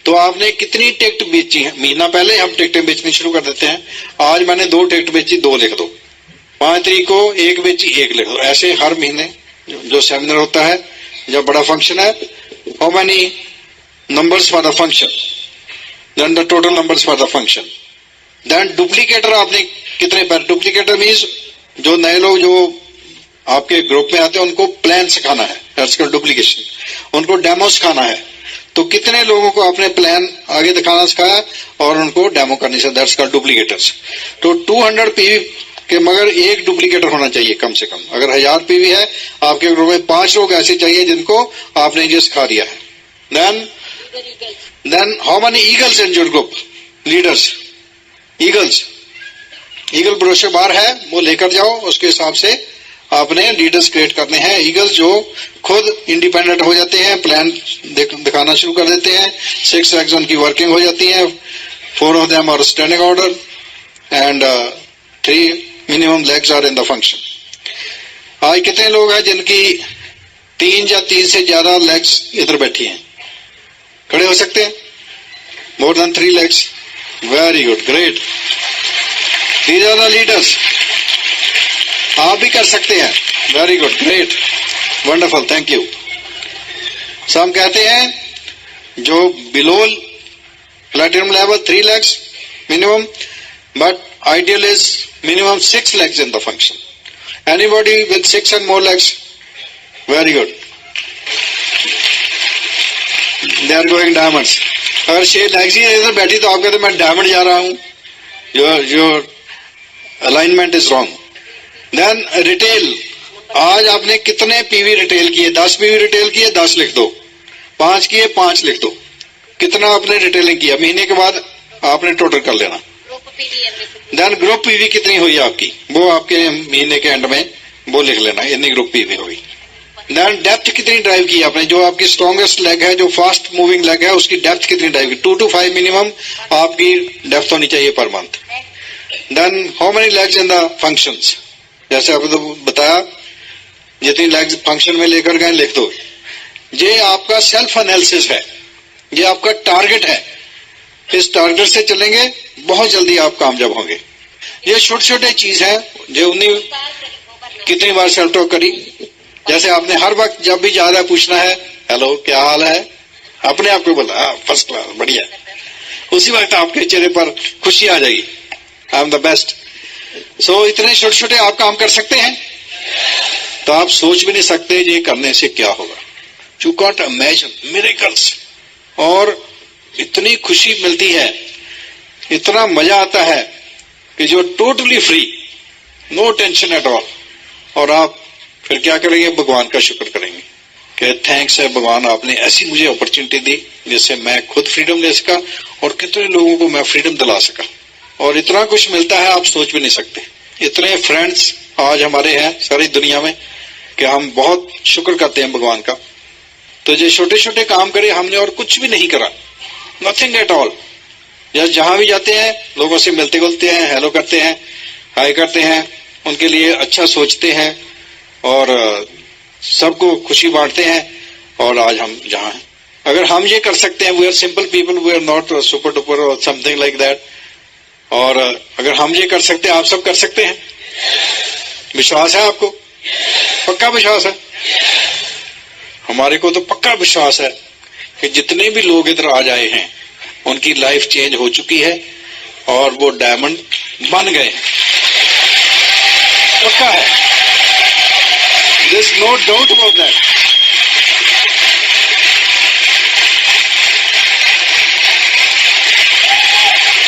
तो आपने कितनी टिकट बेची है, महीना पहले हम टिकटें बेचनी शुरू कर देते हैं। आज मैंने 2 टिकट बेची, 2 लिख दो। 5 तारीख को 1 बेची, 1 लिख दो। ऐसे हर महीने जो सेमिनार होता है, जब बड़ा फंक्शन है, how many numbers for the function, then the total numbers for the function. Then duplicator आपने कितने पर, डुप्लीकेटर मीन्स जो नए लोग जो आपके ग्रुप में आते हैं उनको प्लान सिखाना है, दैट्स कॉल्ड डुप्लीकेशन। उनको डेमो सिखाना है, तो कितने लोगों को आपने प्लान आगे दिखाना सिखाया और उनको डेमो करनी है, दैट्स कॉल्ड डुप्लीकेटर्स। तो 200 पीवी के मगर 1 डुप्लीकेटर होना चाहिए कम से कम। अगर 1000 पीवी है, आपके ग्रुप में 5 लोग ऐसे चाहिए जिनको आपने ये सिखा दिया है। Then how many eagles in your group, leaders, eagles, eagle brochure बार है, वो लेकर जाओ। उसके हिसाब से आपने लीडर्स क्रिएट करने हैं, ईगल्स जो खुद इंडिपेंडेंट हो जाते हैं, प्लान दिखाना शुरू कर देते हैं। 6 legs उनकी वर्किंग हो जाती है, 4 of them are standing order and 3 minimum legs are in the function. आज कितने लोग हैं जिनकी 3 या 3 से ज्यादा लेग्स इधर बैठी हैं, खड़े हो सकते हैं? More than 3 legs, very good, great. These are the leaders. आप भी कर सकते हैं, very good, great, wonderful, thank you. So हम कहते हैं जो below platinum level 3 legs minimum, but ideal is minimum 6 legs in the function. Anybody with 6 and more legs, very good, they are going diamonds. अगर 6 legs ही इधर बैठी तो आप कहते मैं डायमंड जा रहा हूं, your alignment is wrong. Then retail, आज आपने कितने पीवी रिटेल किए, 10 पीवी रिटेल किए, 10 लिख दो। 5 किए, 5 लिख दो। कितना आपने रिटेलिंग किया, महीने के बाद आपने टोटल कर लेना। देन ग्रुप पीवी कितनी हुई आपकी, वो आपके महीने के एंड में वो लिख लेना, इतनी ग्रुप पीवी हुई। देन डेप्थ कितनी ड्राइव की आपने, जो आपकी स्ट्रॉन्गेस्ट लेग है, जो फास्ट मूविंग लेग है, उसकी डेप्थ कितनी ड्राइव की, 2 to 5 मिनिमम आपकी डेप्थ होनी चाहिए per month. Then how many legs in the functions, जैसे आपने तो बताया जितनी लेग्स फंक्शन में लेकर गए लिख दो। ये आपका सेल्फ एनालिसिस है, ये आपका टारगेट है। इस टारगेट से चलेंगे, बहुत जल्दी आप कामयाब होंगे। ये छोटे छोटे चीज है जो उन्हें कितनी बार सेल्फ टॉक करी। जैसे आपने हर वक्त जब भी जा रहा है पूछना है, हेलो क्या हाल है, अपने आप को बोला फर्स्ट क्लास, बढ़िया, उसी वक्त आपके चेहरे पर खुशी आ जाएगी, आई एम द बेस्ट। सो इतने छोटे छोटे आप काम कर सकते हैं, तो आप सोच भी नहीं सकते ये करने से क्या होगा। You can't imagine miracles. और इतनी खुशी मिलती है, इतना मजा आता है कि जो totally free, no tension at all. और आप फिर क्या करेंगे, भगवान का शुक्र करेंगे कि थैंक्स है भगवान, आपने ऐसी मुझे अपॉर्चुनिटी दी जिससे मैं खुद फ्रीडम ले सका और कितने लोगों को मैं फ्रीडम दिला सका। और इतना कुछ मिलता है आप सोच भी नहीं सकते। इतने फ्रेंड्स आज हमारे हैं सारी दुनिया में कि हम बहुत शुक्र करते हैं भगवान का। तो जो छोटे छोटे काम करे हमने और कुछ भी नहीं करा, नथिंग एट ऑल। जहां भी जाते हैं लोगों से मिलते जुलते हैं, हेलो करते हैं, हाय करते हैं, उनके लिए अच्छा सोचते हैं और सबको खुशी बांटते हैं। और आज हम जहां हैं, अगर हम ये कर सकते हैं, we are simple people, we are not super duper और समथिंग लाइक दैट, और अगर हम ये कर सकते हैं, आप सब कर सकते हैं। विश्वास है आपको? पक्का विश्वास है? हमारे को तो पक्का विश्वास है कि जितने भी लोग इधर आ जाए हैं उनकी लाइफ चेंज हो चुकी है और वो डायमंड बन गए हैं। पक्का है, there is no doubt about that.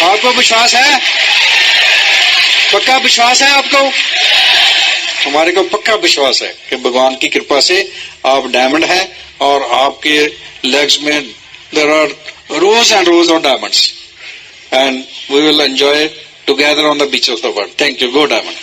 आपको विश्वास है? पक्का विश्वास है आपको? हमारे को पक्का विश्वास है कि भगवान की कृपा से आप डायमंड हैं और आपके लेग्स में there are rows and rows of diamonds, and we will enjoy together on the beach of the world. Thank you. Go Diamond.